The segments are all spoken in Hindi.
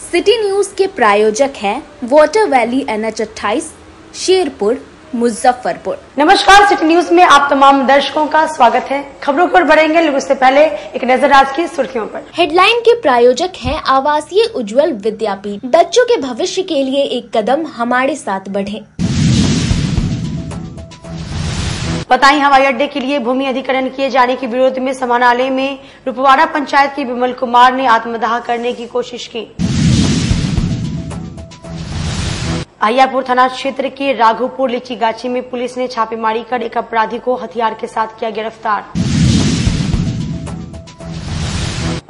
सिटी न्यूज के प्रायोजक हैं water valley NH 28 Sherpur Muzaffarpur. नमस्कार, सिटी न्यूज में आप तमाम दर्शकों का स्वागत है। खबरों पर बढ़ेंगे लेकिन उससे पहले एक नजर आज की सुर्खियों पर। हेडलाइन के प्रायोजक हैं आवासीय उज्जवल विद्यापीठ। बच्चों के भविष्य के लिए एक कदम हमारे साथ बढ़े। पताही हवाई अड्डे के लिए भूमि अधिग्रहण किए जाने के विरोध में समानालय में रुपवाड़ा पंचायत के विमल कुमार ने आत्मदाह करने की कोशिश की। अहियापुर थाना क्षेत्र के राघोपुर लीची गाछी में पुलिस ने छापेमारी कर एक अपराधी को हथियार के साथ किया गिरफ्तार।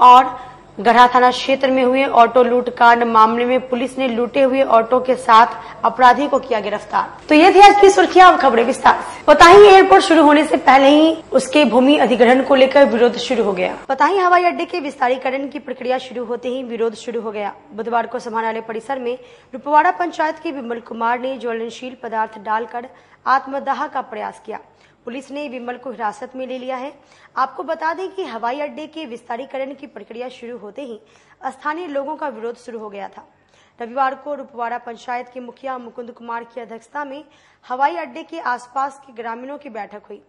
और गढ़ा थाना क्षेत्र में हुए ऑटो लूट कांड मामले में पुलिस ने लूटे हुए ऑटो के साथ अपराधी को किया गिरफ्तार। तो ये थी आज की सुर्खियां, अब खबरें विस्तार से। पताही एयरपोर्ट शुरू होने से पहले ही उसके भूमि अधिग्रहण को लेकर विरोध शुरू हो गया। पताही हवाई अड्डे के विस्तारीकरण की प्रक्रिया शुरू होते ही विरोध शुरू हो गया। बुधवार को समानालय परिसर में रुपवाड़ा पंचायत के विमल कुमार ने ज्वलनशील पदार्थ डालकर आत्मदाह का प्रयास किया। पुलिस ने विमल को हिरासत में ले लिया है। आपको बता दें कि हवाई अड्डे के विस्तारीकरण की प्रक्रिया शुरू होते ही स्थानीय लोगों का विरोध शुरू हो गया था। रविवार को रुपवाड़ा पंचायत के मुखिया मुकुंद कुमार की अध्यक्षता में हवाई अड्डे के आसपास के ग्रामीणों की बैठक हुई।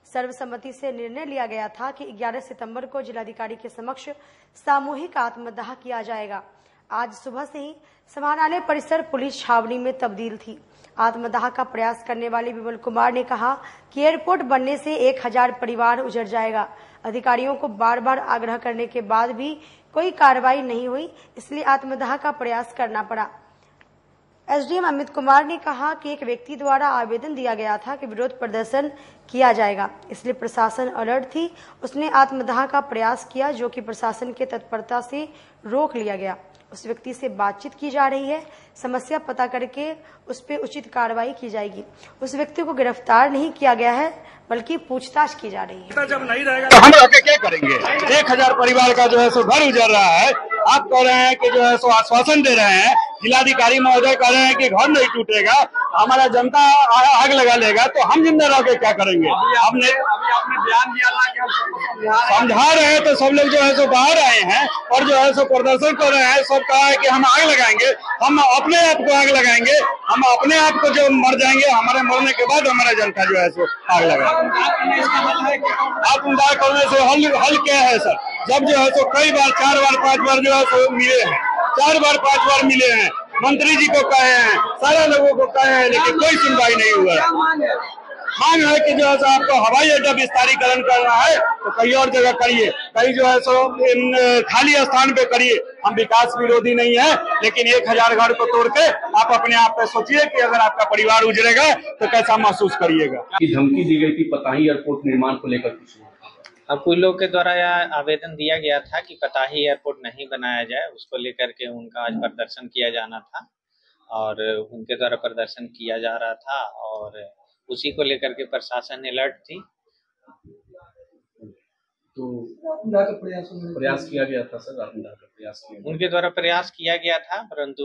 सर्वसम्मति से निर्णय लिया गया था कि 11 सितंबर को जिलाधिकारी के समक्ष सामूहिक आत्मदाह किया जाएगा। आज सुबह से ही समानालय परिसर पुलिस छावनी में तब्दील थी। आत्मदाह का प्रयास करने वाले विमल कुमार ने कहा कि एयरपोर्ट बनने से 1000 परिवार उजड़ जाएगा। अधिकारियों को बार बार आग्रह करने के बाद भी कोई कार्रवाई नहीं हुई, इसलिए आत्मदाह का प्रयास करना पड़ा। SDM अमित कुमार ने कहा कि एक व्यक्ति द्वारा आवेदन दिया गया था कि विरोध प्रदर्शन किया जाएगा, इसलिए प्रशासन अलर्ट थी। उसने आत्मदाह का प्रयास किया, जो कि प्रशासन के तत्परता से रोक लिया गया। उस व्यक्ति से बातचीत की जा रही है, समस्या पता करके उस पर उचित कार्रवाई की जाएगी। उस व्यक्ति को गिरफ्तार नहीं किया गया है, बल्कि पूछताछ की जा रही है। जब नहीं रहेगा तो हम आके क्या करेंगे? 1000 परिवार का जो है सो घर उजड़ रहा है। आप कह रहे हैं कि जो है सो आश्वासन दे रहे हैं, जिलाधिकारी महोदय कह रहे हैं कि घर नहीं टूटेगा, हमारा जनता आग लगा लेगा, तो हम जिंदा रह के क्या करेंगे? आपने बयान दिया था कि हम समझा रहे हैं, तो सब लोग जो है सो बाहर आए हैं और जो है सो प्रदर्शन कर रहे हैं। सब कहा है कि हम आग लगाएंगे, हम अपने आप को आग लगाएंगे, हम अपने आप को जो मर जाएंगे, हमारे मरने के बाद हमारा जनता जो है सो आग लगाएगा। आत्मदाह करने से हल क्या है सर? जब जो है सो कई बार 4 बार 5 बार जो है सो मिले हैं, 4 बार 5 बार मिले हैं, मंत्री जी को कहे हैं, सारे लोगों को कहे हैं, लेकिन कोई सुनवाई नहीं हुआ। मांग है कि जो है सो आपको हवाई अड्डा विस्तारीकरण करना है तो कहीं और जगह करिए, कहीं जो है सो खाली स्थान पे करिए। हम विकास विरोधी नहीं है, लेकिन 1000 घर को तोड़ के आप अपने आप पे सोचिए कि अगर आपका परिवार उजड़ेगा तो कैसा महसूस करिएगा। धमकी दी गई थी पताही एयरपोर्ट निर्माण को लेकर। अब कुछ लोग के द्वारा यह आवेदन दिया गया था कि पताही एयरपोर्ट नहीं बनाया जाए, उसको लेकर के उनका आज प्रदर्शन किया जाना था और उनके द्वारा प्रदर्शन किया जा रहा था और उसी को लेकर के प्रशासन अलर्ट थी। तो प्रयास किया गया था सर, उनके द्वारा प्रयास किया गया था, परंतु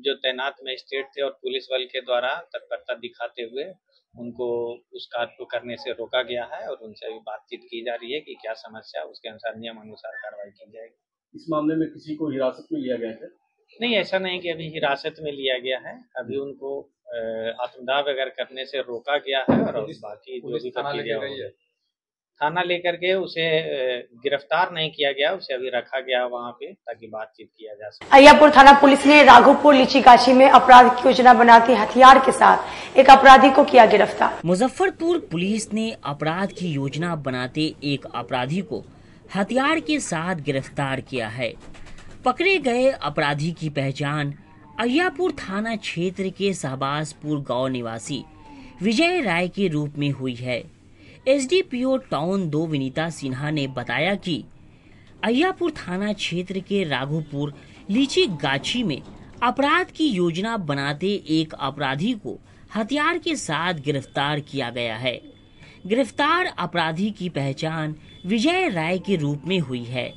जो तैनात मजिस्ट्रेट थे और पुलिस बल के द्वारा तत्परता दिखाते हुए उनको उस कार्य को करने से रोका गया है और उनसे अभी बातचीत की जा रही है कि क्या समस्या, उसके अनुसार नियम अनुसार कार्रवाई की जाएगी। इस मामले में किसी को हिरासत में लिया गया है? नहीं, ऐसा नहीं कि अभी हिरासत में लिया गया है, अभी उनको आत्मदाह वगैरह करने से रोका गया है और बाकी जो भी प्रक्रिया थाना लेकर के उसे गिरफ्तार नहीं किया गया, उसे अभी रखा गया वहाँ पे ताकि बातचीत किया जा सके। अहियापुर थाना पुलिस ने राघोपुर लीची गाछी में अपराध की योजना बनाते हथियार के साथ एक अपराधी को किया गिरफ्तार। मुजफ्फरपुर पुलिस ने अपराध की योजना बनाते एक अपराधी को हथियार के साथ गिरफ्तार किया है। पकड़े गए अपराधी की पहचान अहियापुर थाना क्षेत्र के शहबाजपुर गांव निवासी विजय राय के रूप में हुई है। SDPO टाउन 2 विनीता सिन्हा ने बताया कि अहियापुर थाना क्षेत्र के राघोपुर लीची गाछी में अपराध की योजना बनाते एक अपराधी को हथियार के साथ गिरफ्तार किया गया है। गिरफ्तार अपराधी की पहचान विजय राय के रूप में हुई है।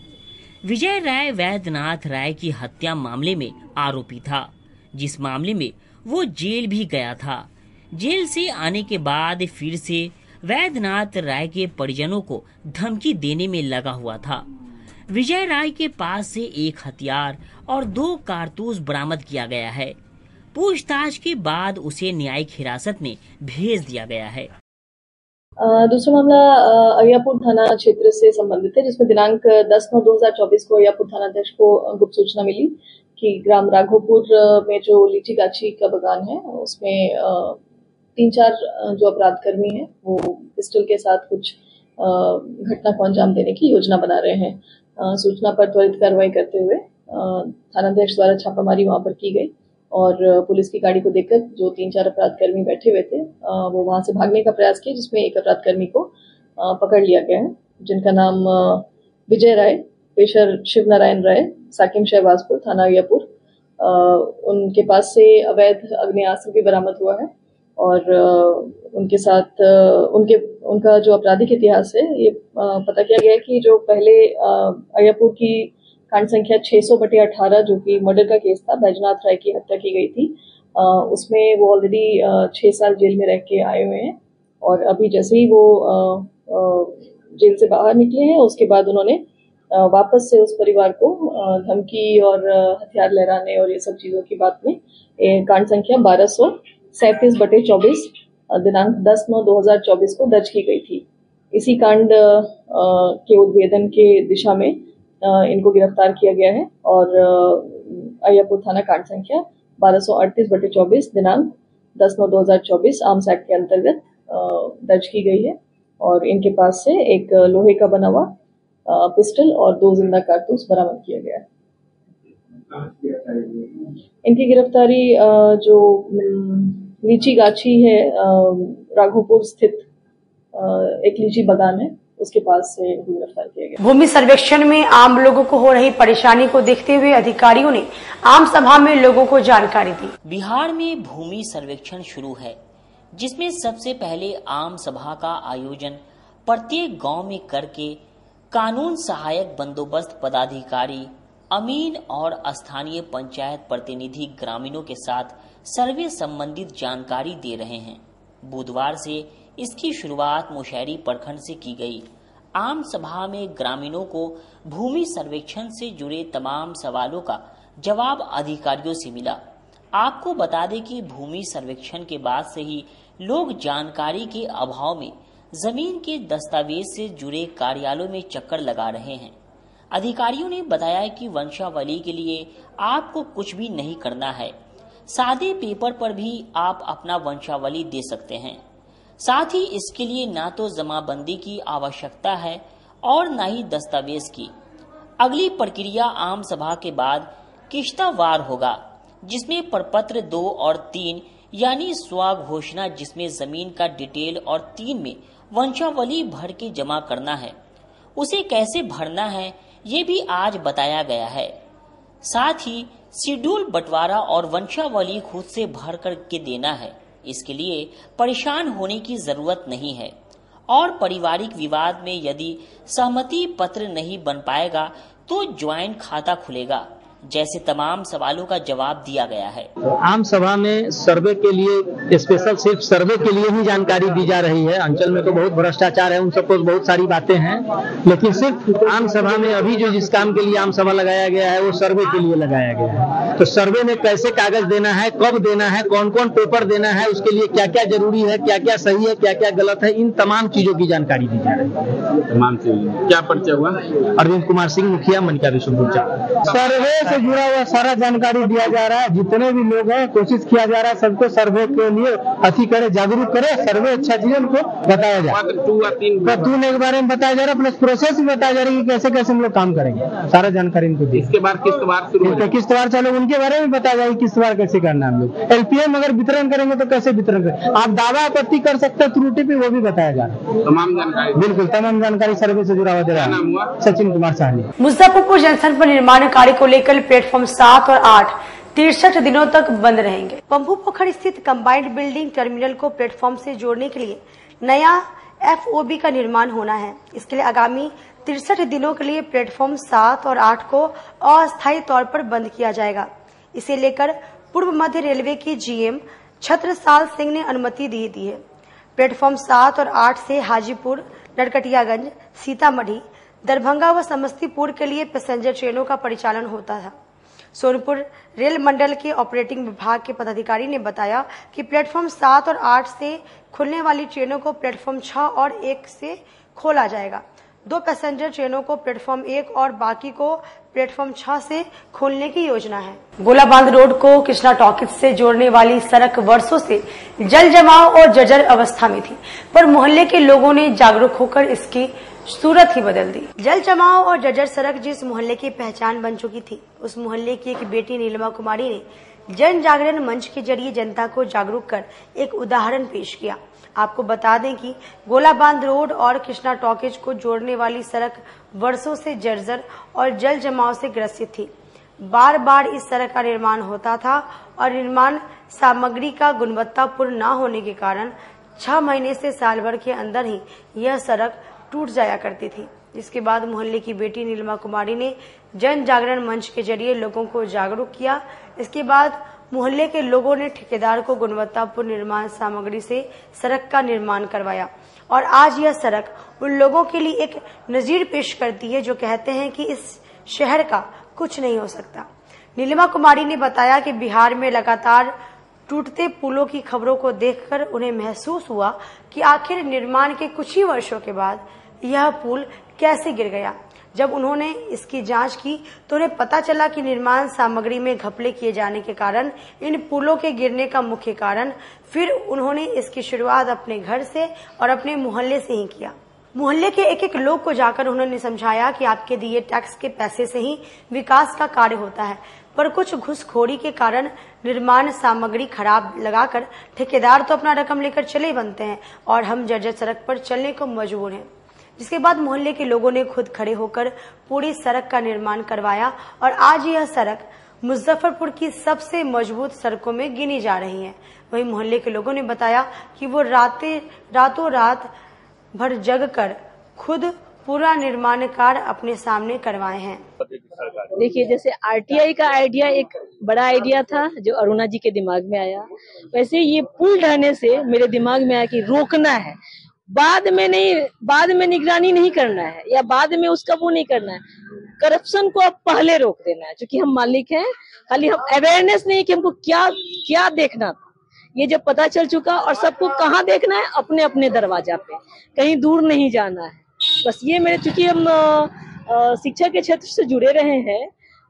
विजय राय वैद्यनाथ राय की हत्या मामले में आरोपी था, जिस मामले में वो जेल भी गया था। जेल से आने के बाद फिर से वैद्यनाथ राय के परिजनों को धमकी देने में लगा हुआ था। विजय राय के पास से एक हथियार और 2 कारतूस बरामद किया गया है। पूछताछ के बाद उसे न्यायिक हिरासत में भेज दिया गया है। दूसरा मामला अय्यापुर थाना क्षेत्र से संबंधित है, जिसमें दिनांक 10/9/2024 को अय्यापुर थानाध्यक्ष को गुप्त सूचना मिली कि ग्राम राघोपुर में जो लीची गाछी का बगान है उसमें 3-4 जो अपराध कर्मी हैं वो पिस्टल के साथ कुछ घटना को अंजाम देने की योजना बना रहे हैं। सूचना पर त्वरित कार्रवाई करते हुए थानाध्यक्ष द्वारा छापामारी वहां पर की गई और पुलिस की गाड़ी को देखकर जो 3-4 अपराध कर्मी बैठे हुए थे वो वहां से भागने का प्रयास किए, जिसमें एक अपराध कर्मी को पकड़ लिया गया है, जिनका नाम विजय राय, पेशर शिवनारायण राय, साकिम शहबाजपुर, थाना अय्यापुर। उनके पास से अवैध अग्नेयास्त्र भी बरामद हुआ है और उनके साथ उनका जो आपराधिक इतिहास है ये पता किया गया है कि जो पहले अय्यापुर की कांड संख्या 600/18 जो कि मर्डर का केस था, बैजनाथ राय की हत्या की गई थी, उसमें वो ऑलरेडी 6 साल जेल में रह के आए हुए हैं और अभी जैसे ही वो जेल से बाहर निकले हैं उसके बाद उन्होंने वापस से उस परिवार को धमकी और हथियार लहराने और ये सब चीजों की बात में कांड संख्या 1237/24 दिनांक 10/9/2024 को दर्ज की गई थी। इसी कांड के उद्भेदन के दिशा में इनको गिरफ्तार किया गया है और अय्यापुर थाना कांड संख्या 1238/24 दिनांक 10/9/2024 आर्म्स एक्ट के अंतर्गत दर्ज की गई है और इनके पास से एक लोहे का बना हुआ पिस्टल और 2 जिंदा कारतूस बरामद किया गया है। इनकी गिरफ्तारी जो लीची गाछी है राघोपुर स्थित एक लीची बागान है उसके पास से गिरफ्तार किया गया। भूमि सर्वेक्षण में आम लोगों को हो रही परेशानी को देखते हुए अधिकारियों ने आम सभा में लोगों को जानकारी दी। बिहार में भूमि सर्वेक्षण शुरू है, जिसमें सबसे पहले आम सभा का आयोजन प्रत्येक गांव में करके कानून सहायक बंदोबस्त पदाधिकारी अमीन और स्थानीय पंचायत प्रतिनिधि ग्रामीणों के साथ सर्वे संबंधित जानकारी दे रहे हैं। बुधवार से इसकी शुरुआत मुशहरी प्रखंड से की गई। आम सभा में ग्रामीणों को भूमि सर्वेक्षण से जुड़े तमाम सवालों का जवाब अधिकारियों से मिला। आपको बता दें कि भूमि सर्वेक्षण के बाद से ही लोग जानकारी के अभाव में जमीन के दस्तावेज से जुड़े कार्यालयों में चक्कर लगा रहे हैं। अधिकारियों ने बताया कि वंशावली के लिए आपको कुछ भी नहीं करना है, सादे पेपर पर भी आप अपना वंशावली दे सकते हैं। साथ ही इसके लिए ना तो जमाबंदी की आवश्यकता है और न ही दस्तावेज की। अगली प्रक्रिया आम सभा के बाद किश्तावार होगा, जिसमें प्रपत्र 2 और 3 यानी स्वघोषणा, जिसमें जमीन का डिटेल और 3 में वंशावली भर के जमा करना है। उसे कैसे भरना है ये भी आज बताया गया है। साथ ही शेड्यूल बंटवारा और वंशावली खुद से भर कर के देना है। इसके लिए परेशान होने की जरूरत नहीं है और पारिवारिक विवाद में यदि सहमति पत्र नहीं बन पाएगा तो ज्वाइंट खाता खुलेगा। जैसे तमाम सवालों का जवाब दिया गया है। आम सभा में सर्वे के लिए स्पेशल सिर्फ सर्वे के लिए ही जानकारी दी जा रही है। अंचल में तो बहुत भ्रष्टाचार है, उन सबको बहुत सारी बातें हैं, लेकिन सिर्फ आम सभा में अभी जो जिस काम के लिए आम सभा लगाया गया है वो सर्वे के लिए लगाया गया है। तो सर्वे में कैसे कागज देना है, कब देना है, कौन कौन पेपर देना है, उसके लिए क्या क्या जरूरी है, क्या क्या सही है, क्या क्या गलत है, इन तमाम चीजों की जानकारी दी जा रही है। तमाम चीजें। क्या परिचय हुआ? अरविंद कुमार सिंह, मुखिया मनका विष्णुपुर। सर्वे से जुड़ा हुआ सारा जानकारी दिया जा रहा है। जितने भी लोग हैं कोशिश किया जा रहा है सबको सर्वे के लिए अति करे, जागरूक करे। सर्वे अच्छा चीज उनको बताया जाए, 2 और 3 के बारे में बताया जा रहा है, प्लस प्रोसेस भी बताया जा रहा है कि कैसे कैसे हम लोग काम करेंगे। सारा जानकारी इनको दी। इसके बाद किस्तवार शुरू होगा। किस्तवार चालू, उनके बारे में बताया जाएगा किस्तवार कैसे करना है। हम लोग एलपीएम अगर वितरण करेंगे तो कैसे वितरण करें, आप दावा आपत्ति कर सकते हैं त्रुटि पे, वो भी बताया जा रहा है। तमाम जानकारी, बिल्कुल तमाम जानकारी सर्वे से जुड़ा हुआ दे रहा है। सचिन कुमार साहनी। मुजफ्फरपुर जंक्शन पर निर्माण कार्य को लेकर प्लेटफॉर्म 7 और 8 63 दिनों तक बंद रहेंगे। पंभू पोखर स्थित कंबाइंड बिल्डिंग टर्मिनल को प्लेटफॉर्म से जोड़ने के लिए नया FOB का निर्माण होना है। इसके लिए आगामी 63 दिनों के लिए प्लेटफॉर्म 7 और 8 को अस्थायी तौर पर बंद किया जाएगा। इसे लेकर पूर्व मध्य रेलवे की GM छत्रसाल सिंह ने अनुमति दे दी है। प्लेटफॉर्म 7 और 8 से हाजीपुर, नरकटियागंज, सीतामढ़ी, दरभंगा व समस्तीपुर के लिए पैसेंजर ट्रेनों का परिचालन होता था। सोनपुर रेल मंडल के ऑपरेटिंग विभाग के पदाधिकारी ने बताया कि प्लेटफॉर्म 7 और 8 से खुलने वाली ट्रेनों को प्लेटफॉर्म 6 और 1 से खोला जाएगा। 2 पैसेंजर ट्रेनों को प्लेटफॉर्म 1 और बाकी को प्लेटफॉर्म 6 से खोलने की योजना है। गोलाबांध रोड को कृष्णा टॉकीज से जोड़ने वाली सड़क वर्षों से जल जमाव और जर्जर अवस्था में थी, पर मोहल्ले के लोगों ने जागरूक होकर इसकी सूरत ही बदल दी। जल जमाव और जर्जर सड़क जिस मोहल्ले की पहचान बन चुकी थी, उस मोहल्ले की एक बेटी नीलिमा कुमारी ने जन जागरण मंच के जरिए जनता को जागरूक कर एक उदाहरण पेश किया। आपको बता दें कि गोलाबांध रोड और कृष्णा टॉकीज को जोड़ने वाली सड़क वर्षों से जर्जर और जल जमाव से ग्रसित थी। बार बार इस सड़क का निर्माण होता था और निर्माण सामग्री का गुणवत्तापूर्ण न होने के कारण 6 महीने से साल भर के अंदर ही यह सड़क टूट जाया करती थी। जिसके बाद मोहल्ले की बेटी नीलिमा कुमारी ने जन जागरण मंच के जरिए लोगों को जागरूक किया। इसके बाद मोहल्ले के लोगों ने ठेकेदार को गुणवत्तापूर्ण निर्माण सामग्री से सड़क का निर्माण करवाया और आज यह सड़क उन लोगों के लिए एक नजीर पेश करती है जो कहते हैं कि इस शहर का कुछ नहीं हो सकता। नीलिमा कुमारी ने बताया कि बिहार में लगातार टूटते पुलों की खबरों को देखकर उन्हें महसूस हुआ कि आखिर निर्माण के कुछ ही वर्षों के बाद यह पुल कैसे गिर गया। जब उन्होंने इसकी जांच की तो उन्हें पता चला कि निर्माण सामग्री में घपले किए जाने के कारण इन पुलों के गिरने का मुख्य कारण। फिर उन्होंने इसकी शुरुआत अपने घर से और अपने मोहल्ले से ही किया। मोहल्ले के एक एक लोग को जाकर उन्होंने समझाया कि आपके दिए टैक्स के पैसे से ही विकास का कार्य होता है, पर कुछ घुसखोरी के कारण निर्माण सामग्री खराब लगाकर ठेकेदार तो अपना रकम लेकर चले बनते हैं और हम जर्जर सड़क पर चलने को मजबूर हैं। जिसके बाद मोहल्ले के लोगों ने खुद खड़े होकर पूरी सड़क का निर्माण करवाया और आज यह सड़क मुजफ्फरपुर की सबसे मजबूत सड़कों में गिनी जा रही है। वहीं मोहल्ले के लोगों ने बताया कि वो रातों रात भर जग कर खुद पूरा निर्माण कार्य अपने सामने करवाए हैं। देखिए, जैसे आरटीआई का आइडिया एक बड़ा आइडिया था जो अरुणा जी के दिमाग में आया, वैसे ये पुल ढहने से मेरे दिमाग में आया कि रोकना है, बाद में निगरानी नहीं करना है या बाद में उसका वो नहीं करना है, करप्शन को अब पहले रोक देना है। क्योंकि हम मालिक हैं, खाली हम अवेयरनेस नहीं कि हमको क्या क्या देखना था, ये जब पता चल चुका और सबको कहाँ देखना है, अपने अपने दरवाजा पे, कहीं दूर नहीं जाना है। बस ये मेरे, चूंकि हम शिक्षा के क्षेत्र से जुड़े रहे हैं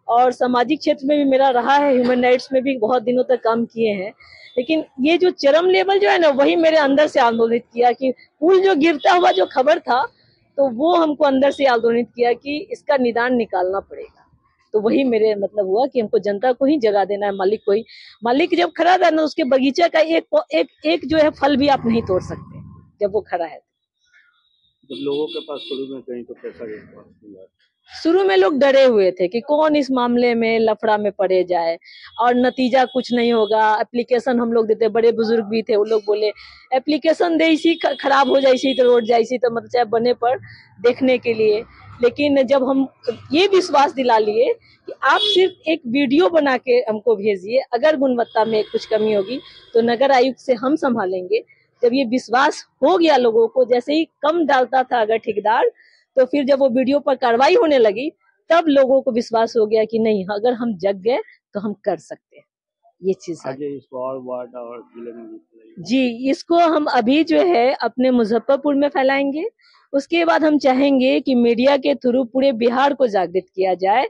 और सामाजिक क्षेत्र में भी मेरा रहा है, ह्यूमन राइट्स में भी बहुत दिनों तक काम किए हैं, लेकिन ये जो चरम लेवल जो है ना, वही मेरे अंदर से आंदोलित किया कि पुल जो गिरता हुआ जो खबर था, तो वो हमको अंदर से आंदोलित किया कि इसका निदान निकालना पड़ेगा। तो वही मेरे मतलब हुआ कि हमको जनता को ही जगा देना है, मालिक को ही। मालिक जब खड़ा था ना, उसके बगीचे का एक जो है फल भी आप नहीं तोड़ सकते जब वो खड़ा है। जब लोगों के पास शुरू में कहीं तो कैसा रिस्पॉन्स? शुरू में लोग डरे हुए थे कि कौन इस मामले में लफड़ा में पड़े जाए और नतीजा कुछ नहीं होगा। एप्लीकेशन हम लोग देते, बड़े बुजुर्ग भी थे, वो लोग बोले एप्लीकेशन दे इसी खराब हो जाए इसी तो रोड जाए इसी तो मतलब चाहे बने पर देखने के लिए। लेकिन जब हम ये विश्वास दिला लिए कि आप सिर्फ एक वीडियो बना के हमको भेजिए, अगर गुणवत्ता में कुछ कमी होगी तो नगर आयुक्त से हम संभालेंगे। जब ये विश्वास हो गया लोगों को, जैसे ही कम डालता था अगर ठेकेदार, तो फिर जब वो वीडियो पर कार्रवाई होने लगी तब लोगों को विश्वास हो गया कि नहीं, अगर हम जग गए तो हम कर सकते हैं ये चीज। इसको और वार्ड और जिले में जी, इसको हम अभी जो है अपने मुजफ्फरपुर में फैलाएंगे। उसके बाद हम चाहेंगे कि मीडिया के थ्रू पूरे बिहार को जागृत किया जाए,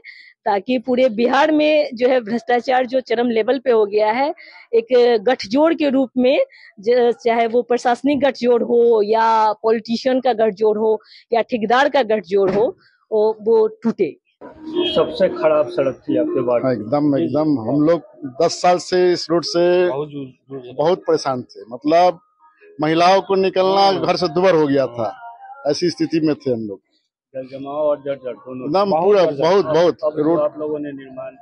ताकि पूरे बिहार में जो है भ्रष्टाचार जो चरम लेवल पे हो गया है, एक गठजोड़ के रूप में, चाहे वो प्रशासनिक गठजोड़ हो या पॉलिटिशियन का गठजोड़ हो या ठेकेदार का गठजोड़ हो, वो टूटे। सबसे खराब सड़क थी आपके वार्ड? एकदम हम लोग 10 साल से इस रोड से बहुत परेशान थे। मतलब महिलाओं को निकलना घर से दुभर हो गया था, ऐसी स्थिति में थे हम लोग। जल जमाव और जर्जर दोनों एकदम पूरा बहुत रोड। आप लोगों ने निर्माण,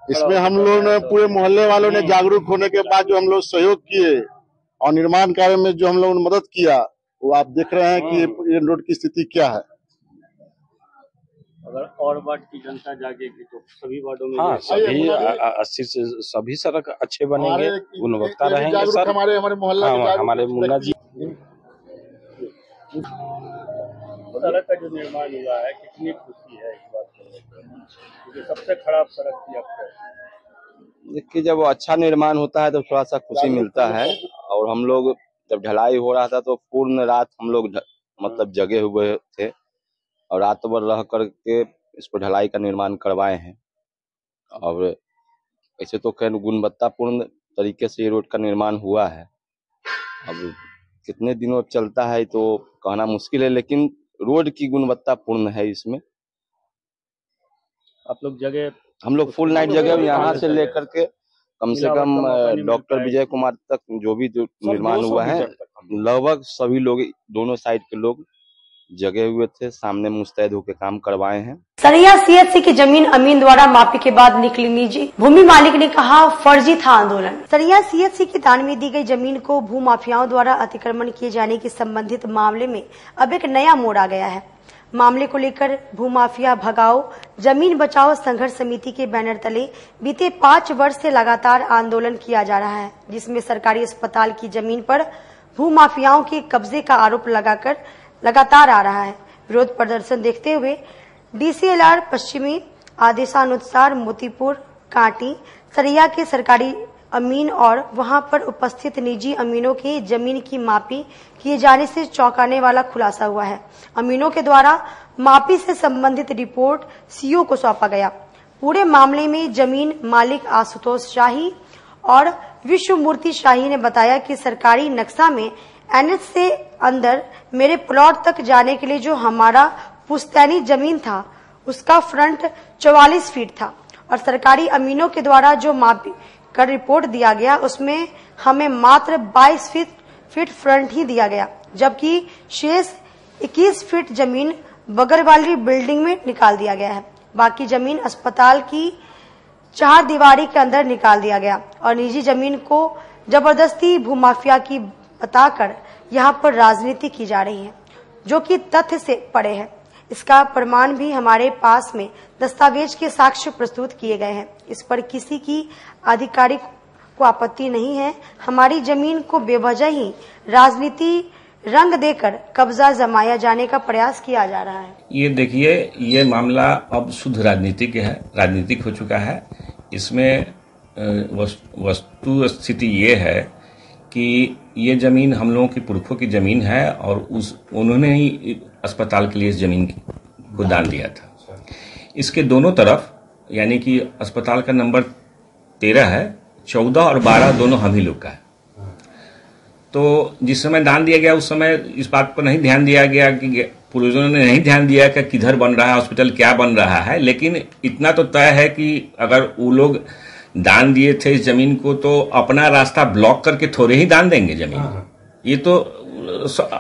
इसमें हम लोगों ने पूरे मोहल्ले वालों ने जागरूक होने के बाद जो हम लोग सहयोग किए और निर्माण कार्य में जो हम लोगों ने मदद किया, वो आप देख रहे हैं कि ये रोड की स्थिति क्या है। अगर और वार्ड की जनता जागेगी तो सभी वार्डों में सभी 80 से सभी सड़क अच्छे बनेंगे, गुणवत्ता रहेंगे सर। हमारे मोहल्ला हमारे मुन्ना जी सड़क का जो निर्माण हुआ है कितनी खुशी है इस बात को, सबसे खराब सड़क थी आपको? देखिए, जब अच्छा निर्माण होता है तो थोड़ा सा खुशी मिलता है। और हम लोग जब ढलाई हो रहा था तो पूर्ण रात हम लोग मतलब जगे हुए थे और रात भर रह करके इसको ढलाई का निर्माण करवाए हैं। और ऐसे तो खैर गुणवत्तापूर्ण तरीके से ये रोड का निर्माण हुआ है। अब कितने दिनों चलता है तो कहना मुश्किल है, लेकिन रोड की गुणवत्ता पूर्ण है इसमें। आप लोग जगह, हम लोग फुल नाइट जगह यहाँ से लेकर के कम से कम डॉक्टर विजय कुमार तक जो भी निर्माण हुआ है, लगभग सभी लोग दोनों साइड के लोग जगे हुए थे, सामने मुस्तैद होकर काम करवाए हैं। सरैया सीएचसी की जमीन अमीन द्वारा मापी के बाद निकली निजी। भूमि मालिक ने कहा फर्जी था आंदोलन। सरैया सीएचसी की दान में दी गई जमीन को भूमाफियाओं द्वारा अतिक्रमण किए जाने के संबंधित मामले में अब एक नया मोड़ आ गया है। मामले को लेकर भूमाफिया भगाओ जमीन बचाओ संघर्ष समिति के बैनर तले बीते 5 वर्ष से लगातार आंदोलन किया जा रहा है, जिसमें सरकारी अस्पताल की जमीन पर भूमाफियाओं के कब्जे का आरोप लगातार आ रहा है। विरोध प्रदर्शन देखते हुए डीसीएलआर पश्चिमी आदेशानुसार मोतीपुर, कांटी, सरैया के सरकारी अमीन और वहां पर उपस्थित निजी अमीनों की जमीन की मापी किए जाने से चौंकाने वाला खुलासा हुआ है। अमीनों के द्वारा मापी से संबंधित रिपोर्ट सीओ को सौंपा गया। पूरे मामले में जमीन मालिक आशुतोष शाही और विश्वमूर्ति शाही ने बताया कि सरकारी नक्शा में एनएच से अंदर मेरे प्लॉट तक जाने के लिए जो हमारा पुश्तैनी जमीन था उसका फ्रंट 44 फीट था और सरकारी अमीनों के द्वारा जो मापी कर रिपोर्ट दिया गया उसमें हमें मात्र 22 फीट फ्रंट ही दिया गया, जबकि शेष 21 फीट जमीन बगल वाली बिल्डिंग में निकाल दिया गया है। बाकी जमीन अस्पताल की 4 दीवारी के अंदर निकाल दिया गया और निजी जमीन को जबरदस्ती भूमाफिया की बताकर यहाँ पर राजनीति की जा रही है, जो कि तथ्य से परे है। इसका प्रमाण भी हमारे पास में दस्तावेज के साक्ष्य प्रस्तुत किए गए हैं। इस पर किसी की आधिकारिक को आपत्ति नहीं है। हमारी जमीन को बेवजह ही राजनीति रंग देकर कब्जा जमाया जाने का प्रयास किया जा रहा है। ये देखिए, ये मामला अब शुद्ध राजनीतिक हो चुका है। इसमें वस्तु स्थिति ये है कि ये जमीन हम लोगों की पुरखों की जमीन है और उन्होंने ही अस्पताल के लिए इस जमीन को दान दिया था। इसके दोनों तरफ यानी कि अस्पताल का नंबर 13 है, 14 और 12 दोनों हम ही लोग का है। तो जिस समय दान दिया गया उस समय इस बात पर नहीं ध्यान दिया गया कि पूर्वजों ने नहीं ध्यान दिया कि किधर बन रहा है हॉस्पिटल, क्या बन रहा है। लेकिन इतना तो तय है कि अगर वो लोग दान दिए थे इस जमीन को तो अपना रास्ता ब्लॉक करके थोड़े ही दान देंगे जमीन। ये तो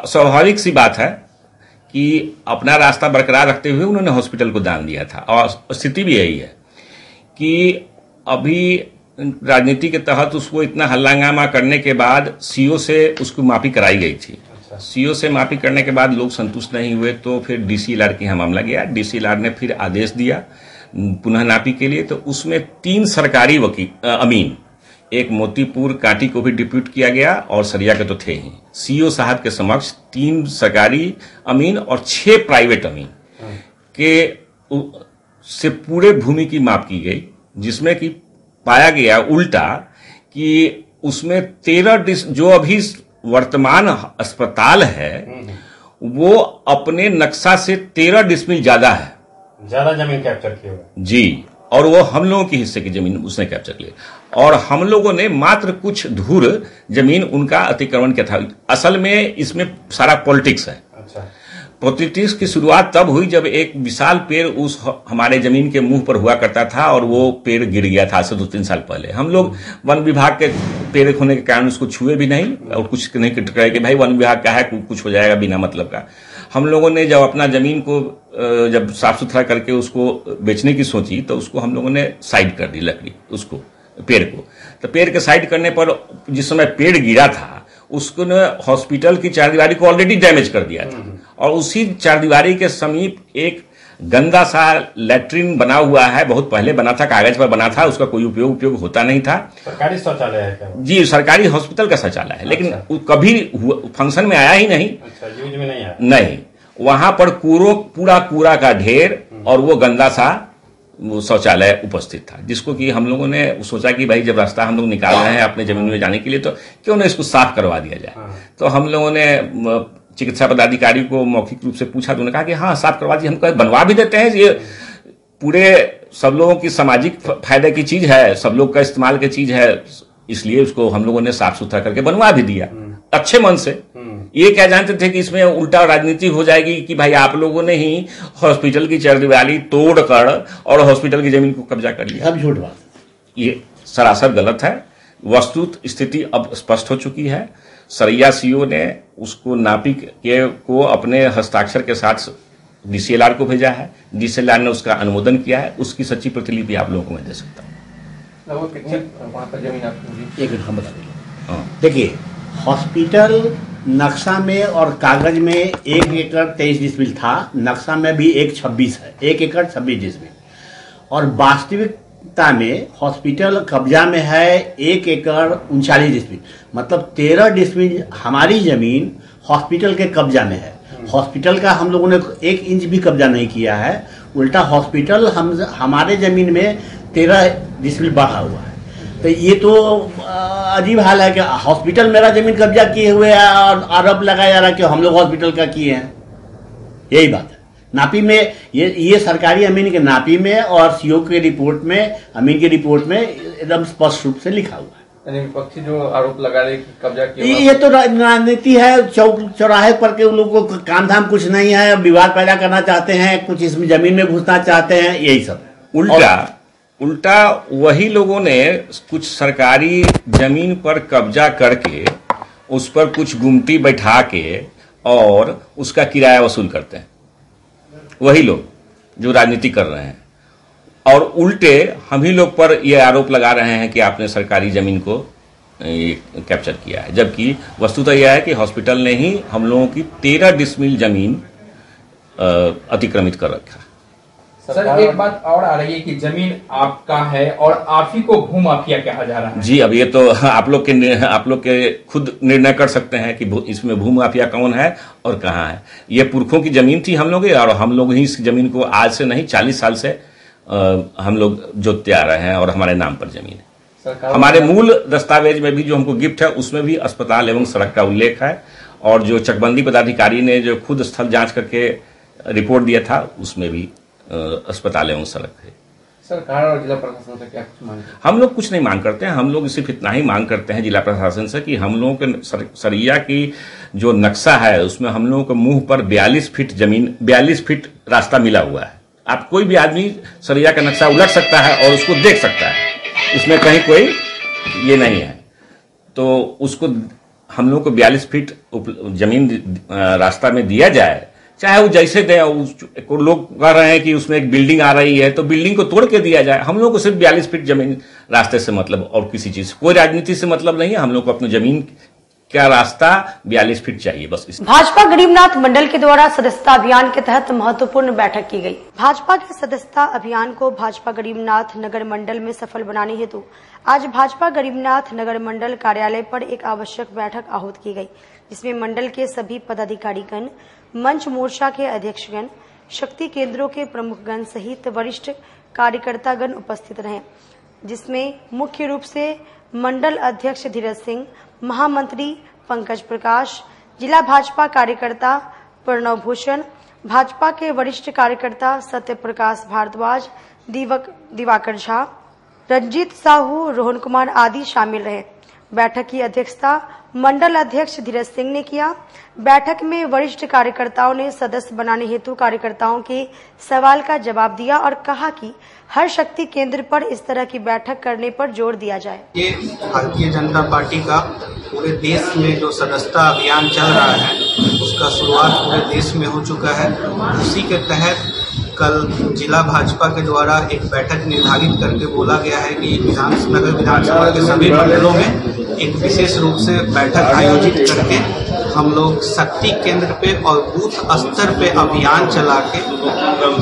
स्वाभाविक सी बात है कि अपना रास्ता बरकरार रखते हुए उन्होंने हॉस्पिटल को दान दिया था। और स्थिति भी यही है कि अभी राजनीति के तहत उसको इतना हल्लांगामा करने के बाद सीओ से उसको मापी कराई गई थी। सीओ से मापी करने के बाद लोग संतुष्ट नहीं हुए तो फिर डीसीएलआर के यहाँ मामला गया। डीसीएलआर ने फिर आदेश दिया पुनः नापी के लिए। तो उसमें 3 सरकारी वकील अमीन, एक मोतीपुर कांटी को भी डिप्यूट किया गया और सरैया के तो थे ही। सीओ साहब के समक्ष 3 सरकारी अमीन और 6 प्राइवेट अमीन के से पूरे भूमि की माप की गई, जिसमें कि पाया गया उल्टा कि उसमें 13 जो अभी वर्तमान अस्पताल है वो अपने नक्शा से 13 डिसमिल ज्यादा है, ज्यादा जमीन कैप्चर किया हुआ जी। और वो हम लोगों के हिस्से की जमीन उसने कैप्चर की और हम लोगों ने मात्र कुछ धूर जमीन उनका अतिक्रमण किया था। असल में इसमें सारा पॉलिटिक्स है। पॉलिटिक्स की शुरुआत तब हुई जब एक विशाल पेड़ उस हमारे जमीन के मुंह पर हुआ करता था और वो पेड़ गिर गया था आज से 2-3 साल पहले। हम लोग वन विभाग के पेड़ होने के कारण उसको छुए भी नहीं और कुछ नहीं कहे कि भाई वन विभाग का है कुछ हो जाएगा बिना मतलब का। हम लोगों ने जब अपना जमीन को जब साफ सुथरा करके उसको बेचने की सोची तो उसको हम लोगों ने साइड कर दी लकड़ी उसको पेड़ को। तो पेड़ के साइड करने पर जिस समय पेड़ गिरा था उसको ने हॉस्पिटल की 4 दीवारी को ऑलरेडी डैमेज कर दिया था और उसी 4 दीवारी के समीप एक गंदा सा लैट्रिन बना हुआ है। बहुत पहले बना था, कागज पर बना था, उसका कोई उपयोग होता नहीं था। सरकारी शौचालय है क्या? जी, सरकारी हॉस्पिटल का शौचालय है। लेकिन कभी फंक्शन में आया ही नहीं। यूज में नहीं आया। नहीं, वहां पर पूरा कूड़ा का ढेर और वो गंदा सा वो शौचालय उपस्थित था, जिसको कि हम लोगों ने सोचा कि भाई जब रास्ता हम लोग निकाल रहे हैं अपने जमीन में जाने के लिए तो क्यों ना इसको साफ करवा दिया जाए। तो हम लोगों ने चिकित्सा पदाधिकारी को मौखिक रूप से पूछा तो उन्होंने कहा कि हाँ साफ करवा दिए, हम बनवा भी देते हैं, ये पूरे सब लोगों की सामाजिक फायदे की चीज है, सब लोग का इस्तेमाल की चीज है, इसलिए उसको हम लोगों ने साफ सुथरा करके बनवा भी दिया अच्छे मन से। ये क्या जानते थे कि इसमें उल्टा राजनीति हो जाएगी कि भाई आप लोगों ने ही हॉस्पिटल की चरदीवाली तोड़कर और हॉस्पिटल की जमीन को कब्जा कर लिया। सब झूठ बात, ये सरासर गलत है। वस्तुत स्थिति अब स्पष्ट हो चुकी है। सरैया सीओ ने उसको नापी के को अपने हस्ताक्षर के साथ डीसीएलआर को भेजा है, डीसीएलआर ने उसका अनुमोदन किया है, उसकी सच्ची प्रतिलिपि आप लोगों को मैं दे सकता हूँ। एक मिनट हम बता देंगे। देखिए, हॉस्पिटल नक्शा में और कागज में 1 एकड़ 23 डिसमिल था, नक्शा में भी 1/26 है, 1 एकड़ 26 डिसमिल, और वास्तविकता में हॉस्पिटल कब्जा में है 1 एकड़ 39 डिसमिल, मतलब 13 डिसमिल हमारी जमीन हॉस्पिटल के कब्जा में है। हॉस्पिटल का हम लोगों ने 1 इंच भी कब्जा नहीं किया है, उल्टा हॉस्पिटल हमारे जमीन में 13 डिसमिल बढ़ा हुआ है। तो ये तो अजीब हाल है कि हॉस्पिटल मेरा जमीन कब्जा किए हुए है और आरोप लगाया जा रहा है कि हम लोग हॉस्पिटल का किए हैं। यही बात है। नापी में ये सरकारी अमीन के नापी में और सीओ के रिपोर्ट में, अमीन की रिपोर्ट में एकदम स्पष्ट रूप से लिखा हुआ है। विपक्षी जो आरोप लगा रहे कि कब्जा किया, ये तो राजनीति है। चौक चौराहे पर के उन लोगों को काम धाम कुछ नहीं है, विवाद पैदा करना चाहते हैं, कुछ इसमें जमीन में घुसना चाहते हैं, यही सब। उल्टा वही लोगों ने कुछ सरकारी जमीन पर कब्जा करके उस पर कुछ गुमटी बैठा के और उसका किराया वसूल करते हैं, वही लोग जो राजनीति कर रहे हैं। और उल्टे हम ही लोग पर यह आरोप लगा रहे हैं कि आपने सरकारी जमीन को कैप्चर किया है, जबकि वस्तुतः यह है कि हॉस्पिटल ने ही हम लोगों की 13 डिसमिल जमीन अतिक्रमित कर रखा। सर, एक बात और आ रही है कि जमीन आपका है और आप ही को भू माफिया कहा जा रहा है। जी, अब ये तो आप लोग के खुद निर्णय कर सकते हैं कि इसमें भू माफिया कौन है और कहाँ है। ये पुरखों की जमीन थी हम लोग, और हम लोग ही इस जमीन को आज से नहीं 40 साल से हम लोग जोतते आ रहे हैं और हमारे नाम पर जमीन है। हमारे मूल दस्तावेज में भी जो हमको गिफ्ट है उसमें भी अस्पताल एवं सड़क का उल्लेख है, और जो चकबंदी पदाधिकारी ने जो खुद स्थल जांच करके रिपोर्ट दिया था उसमें भी अस्पताल एवं सड़क है। सरकार और जिला प्रशासन से क्या कुछ मांग? हम लोग कुछ नहीं मांग करते हैं। हम लोग सिर्फ इतना ही मांग करते हैं जिला प्रशासन से कि हम लोगों के सरैया की जो नक्शा है उसमें हम लोगों के मुंह पर 42 फीट जमीन, 42 फीट रास्ता मिला हुआ है। आप कोई भी आदमी सरैया का नक्शा उलट सकता है और उसको देख सकता है, उसमें कहीं कोई ये नहीं है। तो उसको हम लोग को 42 फीट जमीन रास्ता में दिया जाए, चाहे वो जैसे दे। लोग कह रहे हैं कि उसमें एक बिल्डिंग आ रही है तो बिल्डिंग को तोड़ के दिया जाए। हम लोग को सिर्फ 42 फीट जमीन रास्ते से मतलब, और किसी चीज कोई राजनीति से मतलब नहीं है। हम लोग को अपनी जमीन क्या रास्ता 42 फीट चाहिए, बस। भाजपा गरीबनाथ मंडल के द्वारा सदस्यता अभियान के तहत महत्वपूर्ण बैठक की गई। भाजपा के सदस्यता अभियान को भाजपा गरीबनाथ नगर मंडल में सफल बनाने हेतु आज भाजपा गरीबनाथ नगर मंडल कार्यालय पर एक आवश्यक बैठक आहूत की गई, जिसमें मंडल के सभी पदाधिकारीगण, मंच मोर्चा के अध्यक्षगण, शक्ति केंद्रों के प्रमुखगण सहित वरिष्ठ कार्यकर्तागण उपस्थित रहे, जिसमें मुख्य रूप से मंडल अध्यक्ष धीरज सिंह, महामंत्री पंकज प्रकाश, जिला भाजपा कार्यकर्ता प्रणव भूषण, भाजपा के वरिष्ठ कार्यकर्ता सत्य प्रकाश भारद्वाज, दिवाकर झा, रंजीत साहू, रोहन कुमार आदि शामिल रहे। बैठक की अध्यक्षता मंडल अध्यक्ष धीरज सिंह ने किया। बैठक में वरिष्ठ कार्यकर्ताओं ने सदस्य बनाने हेतु कार्यकर्ताओं के सवाल का जवाब दिया और कहा कि हर शक्ति केंद्र पर इस तरह की बैठक करने पर जोर दिया जाए। ये भारतीय जनता पार्टी का पूरे देश में जो सदस्यता अभियान चल रहा है उसका शुरुआत पूरे देश में हो चुका है। उसी के तहत कल जिला भाजपा के द्वारा एक बैठक निर्धारित करके बोला गया है कि नगर विधानसभा के सभी मंडलों में एक विशेष रूप से बैठक आयोजित करके हम लोग शक्ति केंद्र पे और बूथ स्तर पे अभियान चला के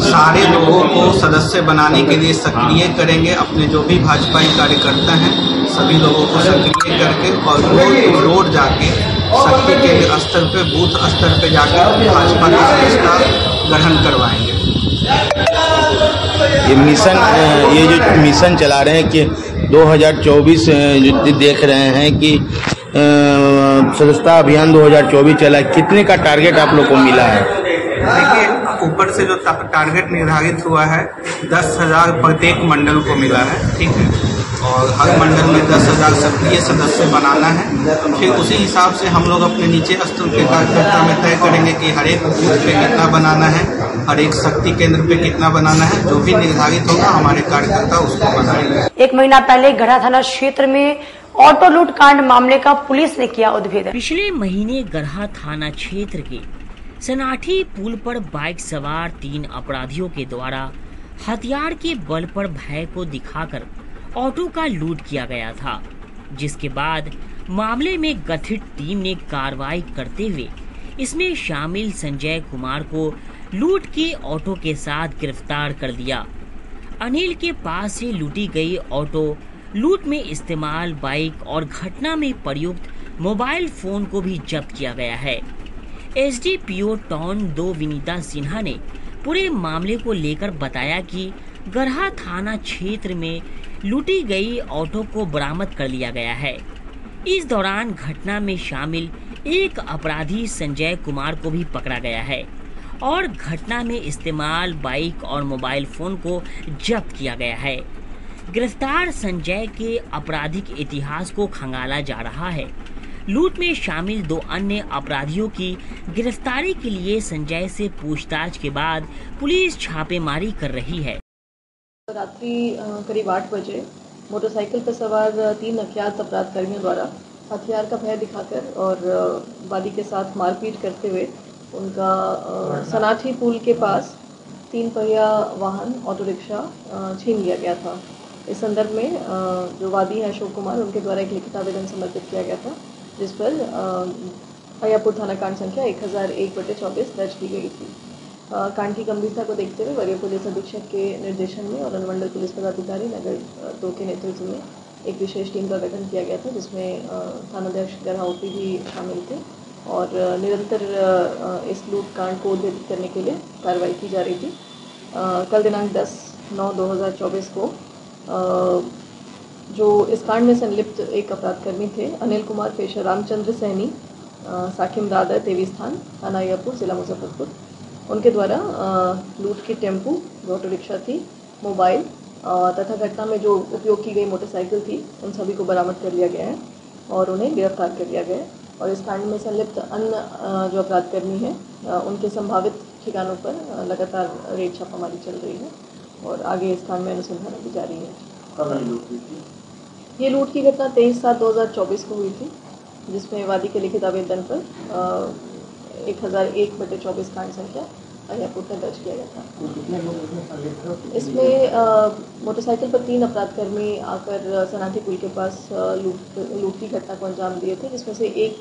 सारे लोगों को सदस्य बनाने के लिए सक्रिय करेंगे। अपने जो भी भाजपाई कार्यकर्ता हैं सभी लोगों को सक्रिय करके और रोड टू रोड जाके शक्ति केंद्र स्तर पे, बूथ स्तर पे जाकर भाजपा के देश का गठन करवाएंगे। ये जो मिशन चला रहे हैं कि 2024 देख रहे हैं कि सदस्यता अभियान 2024 चला, कितने का टारगेट आप लोग को मिला है? देखिए, ऊपर से जो टारगेट निर्धारित हुआ है 10,000 प्रत्येक मंडल को मिला है, ठीक है, और हर मंडल में 10,000 सक्रिय सदस्य बनाना है। फिर उसी हिसाब से हम लोग अपने नीचे स्तर के कार्यकर्ता में तय करेंगे कि हर एक बूथ पे कितना बनाना है, हर एक शक्ति केंद्र पे कितना बनाना है। जो भी निर्धारित होगा हमारे कार्यकर्ता उसको बनाएंगे। 1 महीना पहले गढ़ा थाना क्षेत्र में ऑटो लूट कांड मामले का पुलिस ने किया उद्भेदन। पिछले महीने गढ़ा थाना क्षेत्र के सनाठी पुल पर बाइक सवार 3 अपराधियों के द्वारा हथियार के बल पर भय को दिखाकर ऑटो का लूट किया गया था, जिसके बाद मामले में गठित टीम ने कार्रवाई करते हुए इसमें शामिल संजय कुमार को लूट के ऑटो के साथ गिरफ्तार कर दिया। अनिल के पास से लूटी गई ऑटो लूट में इस्तेमाल बाइक और घटना में प्रयुक्त मोबाइल फोन को भी जब्त किया गया है। एसडीपीओ टाउन 2 विनीता सिन्हा ने पूरे मामले को लेकर बताया कि गढ़ा थाना क्षेत्र में लूटी गई ऑटो को बरामद कर लिया गया है। इस दौरान घटना में शामिल एक अपराधी संजय कुमार को भी पकड़ा गया है और घटना में इस्तेमाल बाइक और मोबाइल फोन को जब्त किया गया है। गिरफ्तार संजय के आपराधिक इतिहास को खंगाला जा रहा है। लूट में शामिल 2 अन्य अपराधियों की गिरफ्तारी के लिए संजय से पूछताछ के बाद पुलिस छापेमारी कर रही है। रात्रि करीब 8 बजे मोटरसाइकिल पर सवार 3 अज्ञात अपराध कर्मियों द्वारा हथियार का भय दिखाकर और वादी के साथ मारपीट करते हुए उनका सनाठी पुल के पास 3 पहिया वाहन ऑटो रिक्शा छीन लिया गया था। इस संदर्भ में जो वादी है अशोक कुमार, उनके द्वारा एक लिखित आवेदन समर्पित किया गया था, जिस पर अय्यापुर थाना कांड संख्या 1001/24 दर्ज की गई थी। कांड की गंभीरता को देखते हुए वरीय पुलिस अधीक्षक के निर्देशन में और अनुमंडल पुलिस पदाधिकारी नगर 2 के नेतृत्व में एक विशेष टीम का गठन किया गया था, जिसमें थानाध्यक्ष गढ़ा ओपी भी शामिल थे और निरंतर इस लूट कांड को उद्भेदित करने के लिए कार्रवाई की जा रही थी। कल दिनांक 10/9/2024 को जो इस कांड में संलिप्त एक अपराधकर्मी थे अनिल कुमार पेशा रामचंद्र सैनी, साकिम दादर देवीस्थान, थाना अय्यापुर, जिला मुजफ्फरपुर, उनके द्वारा लूट की टेम्पू, ऑटो रिक्शा थी, मोबाइल तथा घटना में जो उपयोग की गई मोटरसाइकिल थी, उन सभी को बरामद कर लिया गया है और उन्हें गिरफ्तार कर लिया गया है। और इस कांड में संलिप्त अन्य जो अपराधकर्मी हैं उनके संभावित ठिकानों पर लगातार रेड छापामारी चल रही है और आगे इस कांड में अनुसंधान भी जारी है। ये लूट की घटना 23/7/2024 को हुई थी, जिसमें वादी के लिखित आवेदन पर 1001/24 कांड संख्या अय्यापुर में दर्ज किया गया था। इसमें मोटरसाइकिल पर 3 अपराधकर्मी आकर सनाठी पुल के पास लूट की घटना को अंजाम दिए थे, जिसमें से एक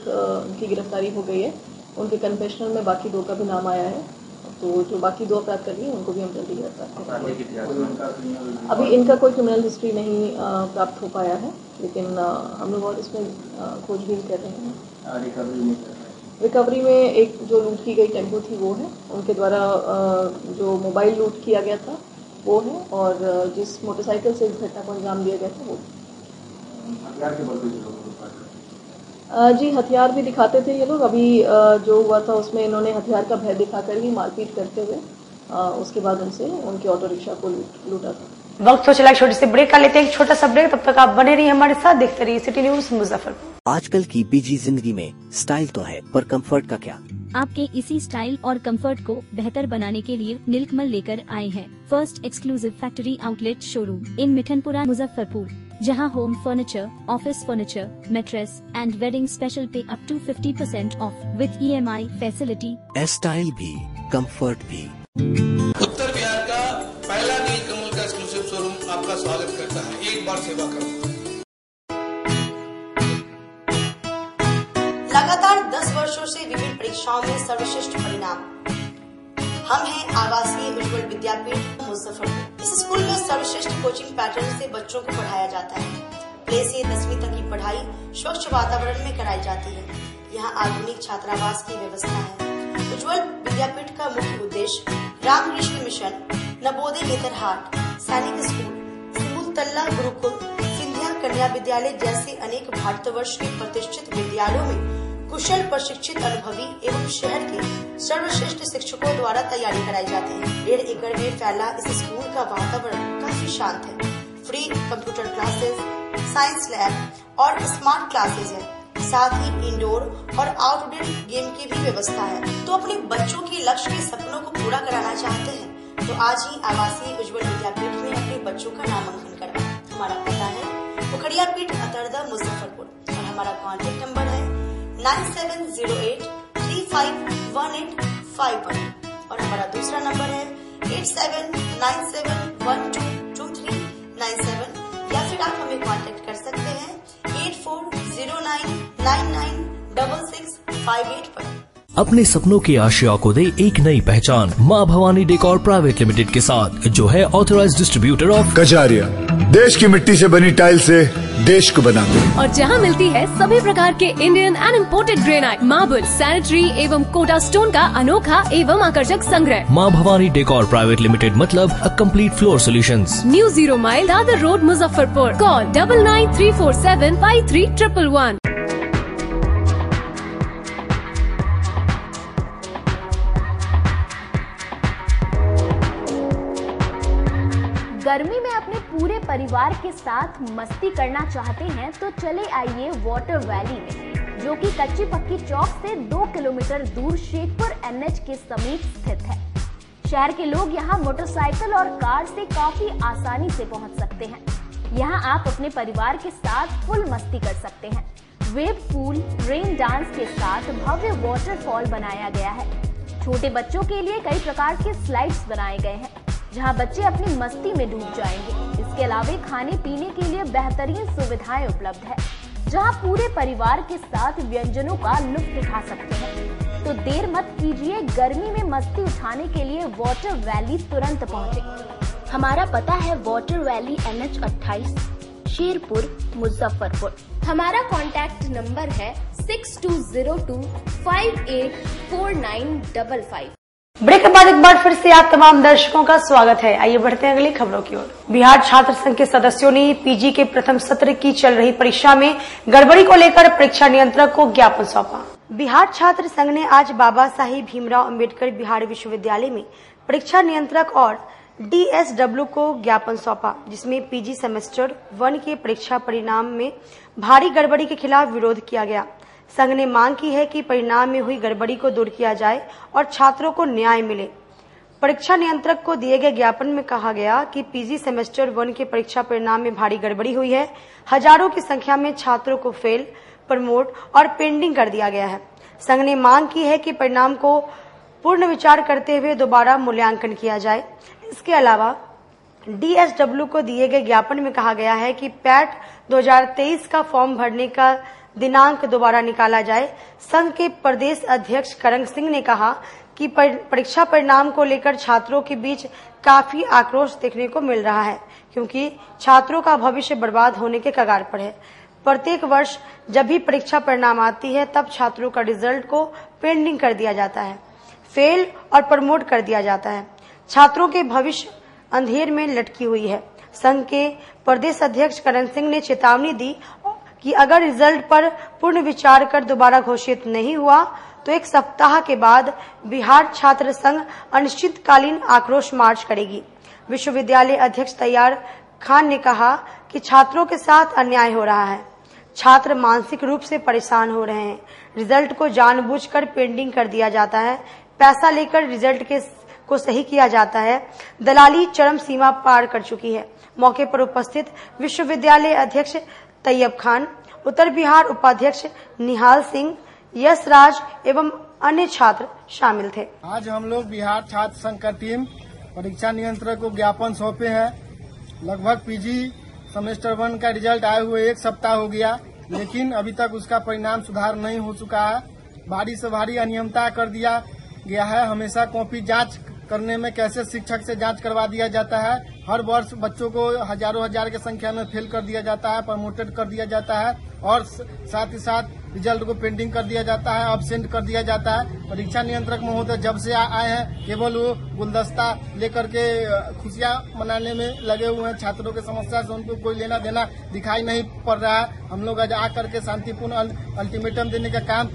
की गिरफ्तारी हो गई है। उनके कन्फेशनल में बाकी 2 का भी नाम आया है, तो जो बाकी 2 अपराधकर्मी हैं उनको भी हम जल्दी गिरफ्तार करेंगे। अभी इनका कोई क्रिमिनल हिस्ट्री नहीं प्राप्त हो पाया है, लेकिन हम लोग और इसमें खोजबीन कर रहे हैं। रिकवरी में एक जो लूट की गई टेम्पो थी वो है, उनके द्वारा जो मोबाइल लूट किया गया था वो है, और जिस मोटरसाइकिल से इस घटना को अंजाम दिया गया था वो। जी, हथियार भी दिखाते थे ये लोग। अभी जो हुआ था उसमें इन्होंने हथियार का भय दिखाकर ही मारपीट करते हुए उसके बाद उनसे उनके ऑटो रिक्शा को लूटा था। वक्त तो चला एक छोटी सी ब्रेक का लेते हैं, एक छोटा सा ब्रेक। तब तक आप बने रहिए हमारे साथ, देखते रहिए सिटी न्यूज मुजफ्फरपुर। आजकल की बिजी जिंदगी में स्टाइल तो है, पर कंफर्ट का क्या? आपके इसी स्टाइल और कंफर्ट को बेहतर बनाने के लिए नीलकमल लेकर आए हैं first exclusive factory outlet showroom in Mithanpura Muzaffarpur, जहां home furniture, office furniture, mattress and wedding special pay up to 50% off with EMI facility. Style भी, कंफर्ट भी। उत्तर बिहार का पहला नीलकमल का एक्सक्लूसिव शोरूम आपका स्वागत करता है। एक बार सेवा करो। लगातार 10 वर्षों से विभिन्न परीक्षाओं में सर्वश्रेष्ठ परिणाम। हम हैं आवासीय उज्ज्वल विद्यापीठ मुजफ्फरपुर। इस स्कूल में सर्वश्रेष्ठ कोचिंग पैटर्न से बच्चों को पढ़ाया जाता है। प्ले से 10वीं तक की पढ़ाई स्वच्छ वातावरण में कराई जाती है। यहाँ आधुनिक छात्रावास की व्यवस्था है। उज्ज्वल विद्यापीठ का मुख्य उद्देश्य रामकृष्ण मिशन, नवोदय नेतरहाट, सैनिक स्कूल, सिमुलतला गुरुकुल, सिंधिया कन्या विद्यालय जैसे अनेक भारतवर्ष के प्रतिष्ठित विद्यालयों में कुशल प्रशिक्षित अनुभवी एवं शहर के सर्वश्रेष्ठ शिक्षकों द्वारा तैयारी कराई जाती है। 1.5 एकड़ में फैला इस स्कूल का वातावरण काफी शांत है। Free computer classes, science lab और स्मार्ट क्लासेस है। साथ ही इंडोर और आउटडोर गेम की भी व्यवस्था है। तो अपने बच्चों के लक्ष्य के सपनों को पूरा कराना चाहते हैं तो आज ही आवासीय उज्ज्वल विद्यापीठ में अपने बच्चों का नामांकन करवाएं। हमारा पता है पोखरिया पीठ, अतरदा, मुजफ्फरपुर और हमारा कॉन्टेक्ट नंबर है 9708 351851 और हमारा दूसरा नंबर है 8797122397 या फिर आप हमें कांटेक्ट कर सकते हैं 8409996658 पर। अपने सपनों के आशिया को दे एक नई पहचान माँ भवानी डेकोर प्राइवेट लिमिटेड के साथ, जो है ऑथराइज्ड डिस्ट्रीब्यूटर ऑफ कजारिया। देश की मिट्टी से बनी टाइल से देश को बनाते हैं और जहाँ मिलती है सभी प्रकार के Indian and imported granite, marble, sanitary एवं कोटा स्टोन का अनोखा एवं आकर्षक संग्रह। माँ भवानी डेकोर प्राइवेट लिमिटेड मतलब a complete floor solutions. New 0 mile Dadar road, Muzaffarpur. Call 9934753111। गर्मी में अपने पूरे परिवार के साथ मस्ती करना चाहते हैं तो चले आइए वाटर वैली में, जो कि कच्ची पक्की चौक से 2 किलोमीटर दूर शेखपुर NH के समीप स्थित है। शहर के लोग यहां मोटरसाइकिल और कार से काफी आसानी से पहुंच सकते हैं। यहां आप अपने परिवार के साथ फुल मस्ती कर सकते हैं। वेव पूल, रेन डांस के साथ भव्य वाटरफॉल बनाया गया है। छोटे बच्चों के लिए कई प्रकार के स्लाइड्स बनाए गए हैं, जहां बच्चे अपनी मस्ती में डूब जाएंगे। इसके अलावा खाने पीने के लिए बेहतरीन सुविधाएं उपलब्ध है, जहां पूरे परिवार के साथ व्यंजनों का लुत्फ उठा सकते हैं। तो देर मत कीजिए, गर्मी में मस्ती उठाने के लिए वाटर वैली तुरंत पहुंचे। हमारा पता है water valley NH 28, Sherpur, Muzaffarpur. हमारा कॉन्टैक्ट नंबर है 6202584955। ब्रेक के बाद एक बार फिर से आप तमाम दर्शकों का स्वागत है। आइए बढ़ते हैं अगली खबरों की ओर। बिहार छात्र संघ के सदस्यों ने पीजी के प्रथम सत्र की चल रही परीक्षा में गड़बड़ी को लेकर परीक्षा नियंत्रक को ज्ञापन सौंपा। बिहार छात्र संघ ने आज बाबा साहिब भीमराव अंबेडकर बिहार विश्वविद्यालय में परीक्षा नियंत्रक और DSW को ज्ञापन सौंपा, जिसमें पीजी सेमेस्टर 1 के परीक्षा परिणाम में भारी गड़बड़ी के खिलाफ विरोध किया गया। संघ ने मांग की है कि परिणाम में हुई गड़बड़ी को दूर किया जाए और छात्रों को न्याय मिले। परीक्षा नियंत्रक को दिए गए ज्ञापन में कहा गया कि पीजी सेमेस्टर 1 के परीक्षा परिणाम में भारी गड़बड़ी हुई है। हजारों की संख्या में छात्रों को फेल, प्रमोट और पेंडिंग कर दिया गया है। संघ ने मांग की है कि परिणाम को पूर्ण विचार करते हुए दोबारा मूल्यांकन किया जाए। इसके अलावा DSW को दिए गए ज्ञापन में कहा गया है कि पैट 2023 का फॉर्म भरने का दिनांक दोबारा निकाला जाए। संघ के प्रदेश अध्यक्ष करंग सिंह ने कहा कि परीक्षा परिणाम को लेकर छात्रों के बीच काफी आक्रोश देखने को मिल रहा है, क्योंकि छात्रों का भविष्य बर्बाद होने के कगार पर है। प्रत्येक वर्ष जब भी परीक्षा परिणाम आती है तब छात्रों का रिजल्ट को पेंडिंग कर दिया जाता है, फेल और प्रमोट कर दिया जाता है। छात्रों के भविष्य अंधेर में लटकी हुई है। संघ के प्रदेश अध्यक्ष करण सिंह ने चेतावनी दी कि अगर रिजल्ट पर पूर्ण विचार कर दोबारा घोषित नहीं हुआ तो 1 सप्ताह के बाद बिहार छात्र संघ अनिश्चितकालीन आक्रोश मार्च करेगी। विश्वविद्यालय अध्यक्ष तैयार खान ने कहा कि छात्रों के साथ अन्याय हो रहा है। छात्र मानसिक रूप से परेशान हो रहे हैं। रिजल्ट को जानबूझकर पेंडिंग कर दिया जाता है, पैसा लेकर रिजल्ट को सही किया जाता है। दलाली चरम सीमा पार कर चुकी है। मौके पर उपस्थित विश्वविद्यालय अध्यक्ष तैयब खान, उत्तर बिहार उपाध्यक्ष निहाल सिंह, यश राज एवं अन्य छात्र शामिल थे। आज हम लोग बिहार छात्र संघ का टीम परीक्षा नियंत्रक को ज्ञापन सौंपे हैं। लगभग पीजी सेमेस्टर 1 का रिजल्ट आए हुए 1 सप्ताह हो गया, लेकिन अभी तक उसका परिणाम सुधार नहीं हो चुका है। भारी से भारी अनियमितता कर दिया गया है। हमेशा कॉपी जांच करने में कैसे शिक्षक से जांच करवा दिया जाता है, हर वर्ष बच्चों को हजारों हजार की संख्या में फेल कर दिया जाता है, प्रमोटेड कर दिया जाता है और साथ ही साथ रिजल्ट को पेंडिंग कर दिया जाता है, अब्सेंट कर दिया जाता है। परीक्षा नियंत्रक महोदय जब से आए हैं केवल वो गुलदस्ता लेकर के खुशियां मनाने में लगे हुए हैं। छात्रों की समस्या से उनको कोई लेना देना दिखाई नहीं पड़ रहा है। हम लोग आज आकर के शांतिपूर्ण अल्टीमेटम देने का काम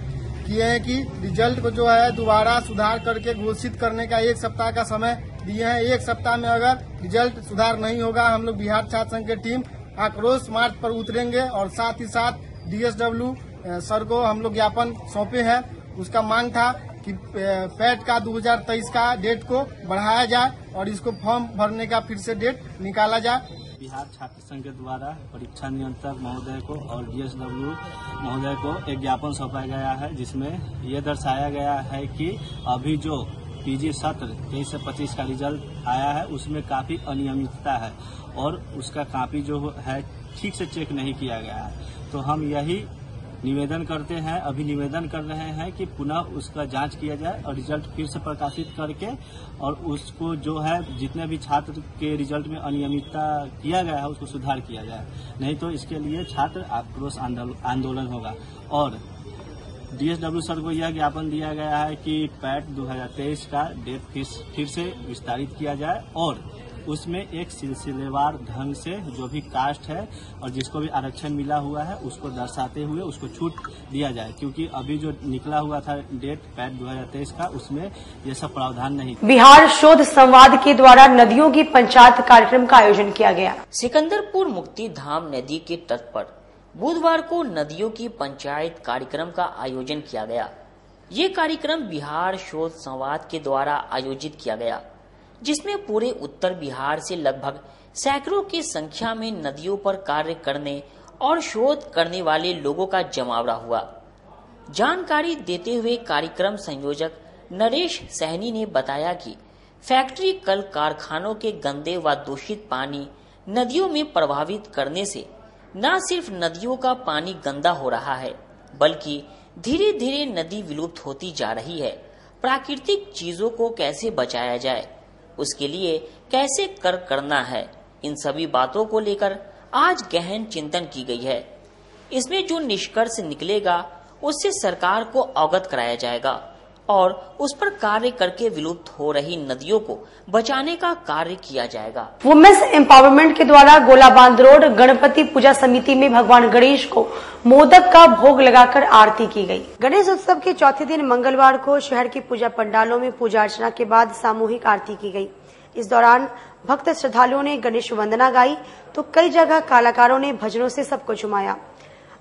किए हैं कि रिजल्ट को जो है दोबारा सुधार करके घोषित करने का 1 सप्ताह का समय दिए हैं। 1 सप्ताह में अगर रिजल्ट सुधार नहीं होगा हम लोग बिहार छात्र संघ की टीम आक्रोश मार्च पर उतरेंगे और साथ ही साथ DSW सर को हम लोग ज्ञापन सौंपे हैं। उसका मांग था कि पैट का 2023 का डेट को बढ़ाया जाए और इसको फॉर्म भरने का फिर से डेट निकाला जाए। बिहार छात्र संघ के द्वारा परीक्षा नियंत्रक महोदय को और DSW महोदय को एक ज्ञापन सौंपा गया है, जिसमें ये दर्शाया गया है कि अभी जो PG सत्र 23 से 25 का रिजल्ट आया है उसमें काफी अनियमितता है और उसका काफी जो है ठीक से चेक नहीं किया गया है। तो हम यही निवेदन करते हैं, अभी निवेदन कर रहे हैं कि पुनः उसका जांच किया जाए और रिजल्ट फिर से प्रकाशित करके और उसको जो है जितने भी छात्र के रिजल्ट में अनियमितता किया गया है उसको सुधार किया जाए, नहीं तो इसके लिए छात्र आक्रोश आंदोलन होगा। और DSW सर को यह ज्ञापन दिया गया है कि पैट 2023 का डेट फिर से विस्तारित किया जाए और उसमें एक सिलसिलेवार ढंग से जो भी कास्ट है और जिसको भी आरक्षण मिला हुआ है उसको दर्शाते हुए उसको छूट दिया जाए, क्योंकि अभी जो निकला हुआ था डेट पैट 2023 का उसमें ये सब प्रावधान नहीं। बिहार शोध संवाद के द्वारा नदियों की पंचायत कार्यक्रम का आयोजन किया गया। सिकंदरपुर मुक्ति धाम नदी के तट पर बुधवार को नदियों की पंचायत कार्यक्रम का आयोजन किया गया। ये कार्यक्रम बिहार शोध संवाद के द्वारा आयोजित किया गया, जिसमें पूरे उत्तर बिहार से लगभग सैकड़ों की संख्या में नदियों पर कार्य करने और शोध करने वाले लोगों का जमावड़ा हुआ। जानकारी देते हुए कार्यक्रम संयोजक नरेश सहनी ने बताया कि फैक्ट्री कल कारखानों के गंदे व दूषित पानी नदियों में प्रभावित करने से न सिर्फ नदियों का पानी गंदा हो रहा है, बल्कि धीरे धीरे नदी विलुप्त होती जा रही है। प्राकृतिक चीजों को कैसे बचाया जाए, उसके लिए कैसे करना है, इन सभी बातों को लेकर आज गहन चिंतन की गई है। इसमें जो निष्कर्ष निकलेगा उससे सरकार को अवगत कराया जाएगा और उस पर कार्य करके विलुप्त हो रही नदियों को बचाने का कार्य किया जाएगा। वुमेन्स एम्पावरमेंट के द्वारा गोलाबांध रोड गणपति पूजा समिति में भगवान गणेश को मोदक का भोग लगाकर आरती की गई। गणेश उत्सव के चौथे दिन मंगलवार को शहर की पूजा पंडालों में पूजा अर्चना के बाद सामूहिक आरती की गई। इस दौरान भक्त श्रद्धालुओं ने गणेश वंदना गाई तो कई जगह कलाकारों ने भजनों से सबको झुमाया।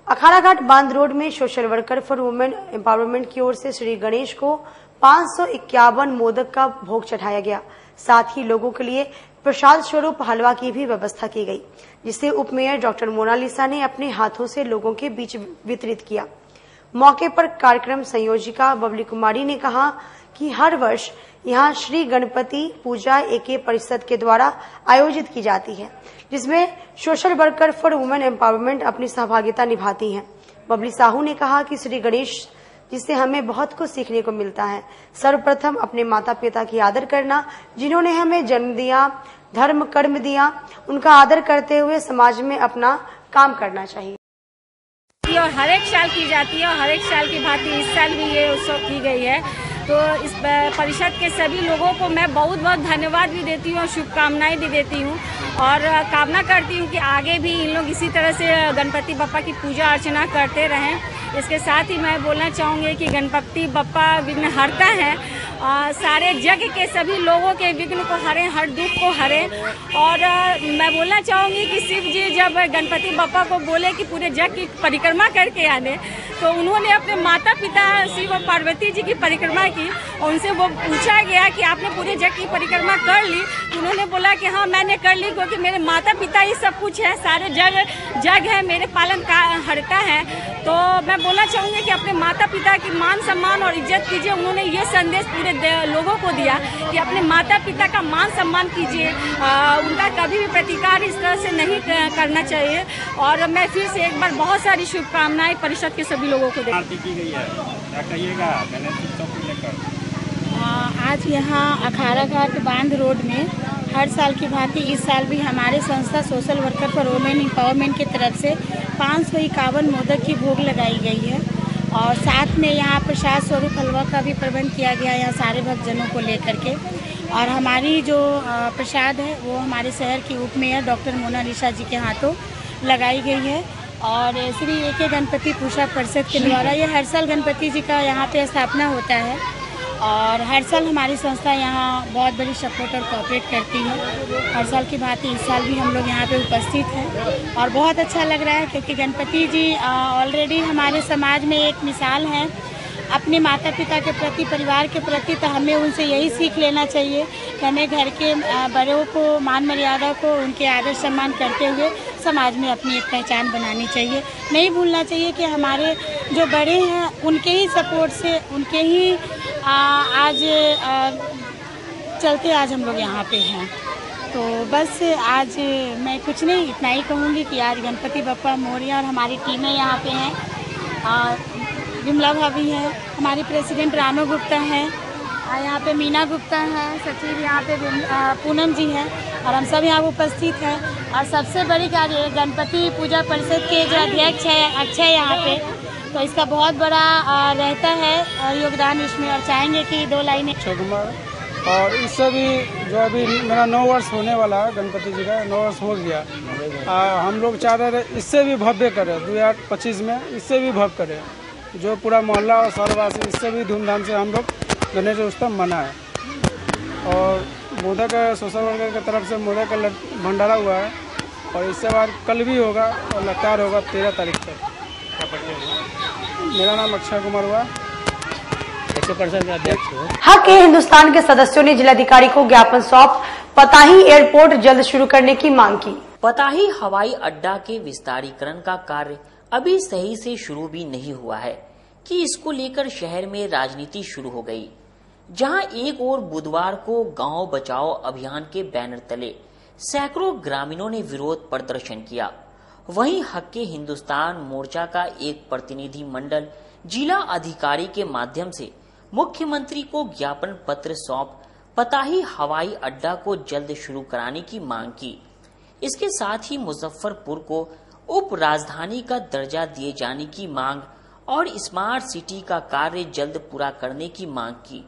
अखाड़ा घाट बांध रोड में social worker for women empowerment की ओर से श्री गणेश को 551 मोदक का भोग चढ़ाया गया। साथ ही लोगों के लिए प्रसाद स्वरूप हलवा की भी व्यवस्था की गई, जिसे उप मेयर डॉक्टर मोनालिसा ने अपने हाथों से लोगों के बीच वितरित किया। मौके पर कार्यक्रम संयोजिका बबली कुमारी ने कहा कि हर वर्ष यहाँ श्री गणपति पूजा एके परिषद के द्वारा आयोजित की जाती है, जिसमें social worker for women empowerment अपनी सहभागिता निभाती हैं। बबली साहू ने कहा कि श्री गणेश जिससे हमें बहुत कुछ सीखने को मिलता है। सर्वप्रथम अपने माता पिता की आदर करना, जिन्होंने हमें जन्म दिया, धर्म कर्म दिया, उनका आदर करते हुए समाज में अपना काम करना चाहिए। और हर एक साल की जाती है और हर एक साल की भांति इस साल भी ये उत्सव की गई है। तो इस परिषद के सभी लोगों को मैं बहुत बहुत धन्यवाद भी देती हूँ और शुभकामनाएं भी देती हूँ और कामना करती हूँ कि आगे भी इन लोग इसी तरह से गणपति बप्पा की पूजा अर्चना करते रहें। इसके साथ ही मैं बोलना चाहूँगी कि गणपति बप्पा विघ्न हरता है, सारे जग के सभी लोगों के विघ्न को हरें, हर दुख को हरें। और मैं बोलना चाहूँगी कि शिव जी जब गणपति बप्पा को बोले कि पूरे जग की परिक्रमा करके आने, तो उन्होंने अपने माता पिता शिव और पार्वती जी की परिक्रमा की और उनसे वो पूछा गया कि आपने पूरे जग की परिक्रमा कर ली? तो उन्होंने बोला कि हाँ मैंने कर ली, क्योंकि मेरे माता पिता ही सब कुछ है, सारे जग है, मेरे पालन का हरता है। तो मैं बोलना चाहूँगी कि अपने माता पिता की मान सम्मान और इज्जत कीजिए। उन्होंने ये संदेश पूरे लोगों को दिया कि अपने माता पिता का मान सम्मान कीजिए, उनका कभी भी प्रतिकार इस तरह से नहीं करना चाहिए। और मैं फिर से एक बार बहुत सारी शुभकामनाएं परिषद के सभी लोगों को देती हूँ। आज यहाँ अखाड़ा घाट बांध रोड में हर साल की भांति इस साल भी हमारे संस्था social worker for women empowerment की तरफ से 551 मोदक की भोग लगाई गई है और साथ में यहाँ प्रसाद स्वरूप हलवा का भी प्रबंध किया गया है यहाँ सारे भक्तजनों को लेकर के। और हमारी जो प्रसाद है वो हमारे शहर की उप मेयर डॉक्टर मोनालिसा जी के हाथों लगाई गई है और श्री ए.के. गणपति पूजा परिषद के द्वारा ये हर साल गणपति जी का यहाँ पे स्थापना होता है और हर साल हमारी संस्था यहाँ बहुत बड़ी सपोर्ट और कोऑपरेट करती है। हर साल की भांति इस साल भी हम लोग यहाँ पे उपस्थित हैं और बहुत अच्छा लग रहा है क्योंकि गणपति जी ऑलरेडी हमारे समाज में एक मिसाल हैं अपने माता पिता के प्रति, परिवार के प्रति। तो हमें उनसे यही सीख लेना चाहिए कि हमें घर के बड़ों को मान मर्यादा को उनके आदर सम्मान करते हुए समाज में अपनी एक पहचान बनानी चाहिए। नहीं भूलना चाहिए कि हमारे जो बड़े हैं उनके ही सपोर्ट से, उनके ही आज चलते आज हम लोग यहाँ पे हैं। तो बस आज मैं कुछ नहीं, इतना ही कहूँगी कि आज गणपति बप्पा मोरया और हमारी टीमें यहाँ पे हैं। विमला भाभी है, हमारी प्रेसिडेंट रानो गुप्ता है, यहाँ पे मीना गुप्ता है, सचिव यहाँ पे पूनम जी हैं और हम सब यहाँ उपस्थित हैं। और सबसे बड़ी कार्य गणपति पूजा परिषद के जो अध्यक्ष है अक्षय यहाँ पे, तो इसका बहुत बड़ा रहता है योगदान इसमें और चाहेंगे कि 2 लाइनें। और इससे भी जो अभी मेरा 9 वर्ष होने वाला है गणपति जी का 9 वर्ष हो गया, हम लोग चाह रहे इससे भी भव्य करें 2025 में, इससे भी भव्य करें जो पूरा मोहल्ला और शहरवासी, इससे भी धूमधाम से हम लोग गणेश उत्सव मनाएं। और मोदक सोशल वर्कर की तरफ से मोदक का भंडारा हुआ है और इससे बाद कल भी होगा और लगातार होगा 13 तारीख तक। मेरा नाम अक्षय कुमार हुआ, 100% का अध्यक्ष हूँ। हक के हिंदुस्तान के सदस्यों ने जिलाधिकारी को ज्ञापन सौंप पताही एयरपोर्ट जल्द शुरू करने की मांग की। पताही हवाई अड्डा के विस्तारीकरण का कार्य अभी सही से शुरू भी नहीं हुआ है कि इसको लेकर शहर में राजनीति शुरू हो गई। जहां एक और बुधवार को गांव बचाओ अभियान के बैनर तले सैकड़ों ग्रामीणों ने विरोध प्रदर्शन किया, वहीं हक के हिंदुस्तान मोर्चा का एक प्रतिनिधि मंडल जिला अधिकारी के माध्यम से मुख्यमंत्री को ज्ञापन पत्र सौंप पताही हवाई अड्डा को जल्द शुरू कराने की मांग की। इसके साथ ही मुजफ्फरपुर को उप राजधानी का दर्जा दिए जाने की मांग और स्मार्ट सिटी का कार्य जल्द पूरा करने की मांग की।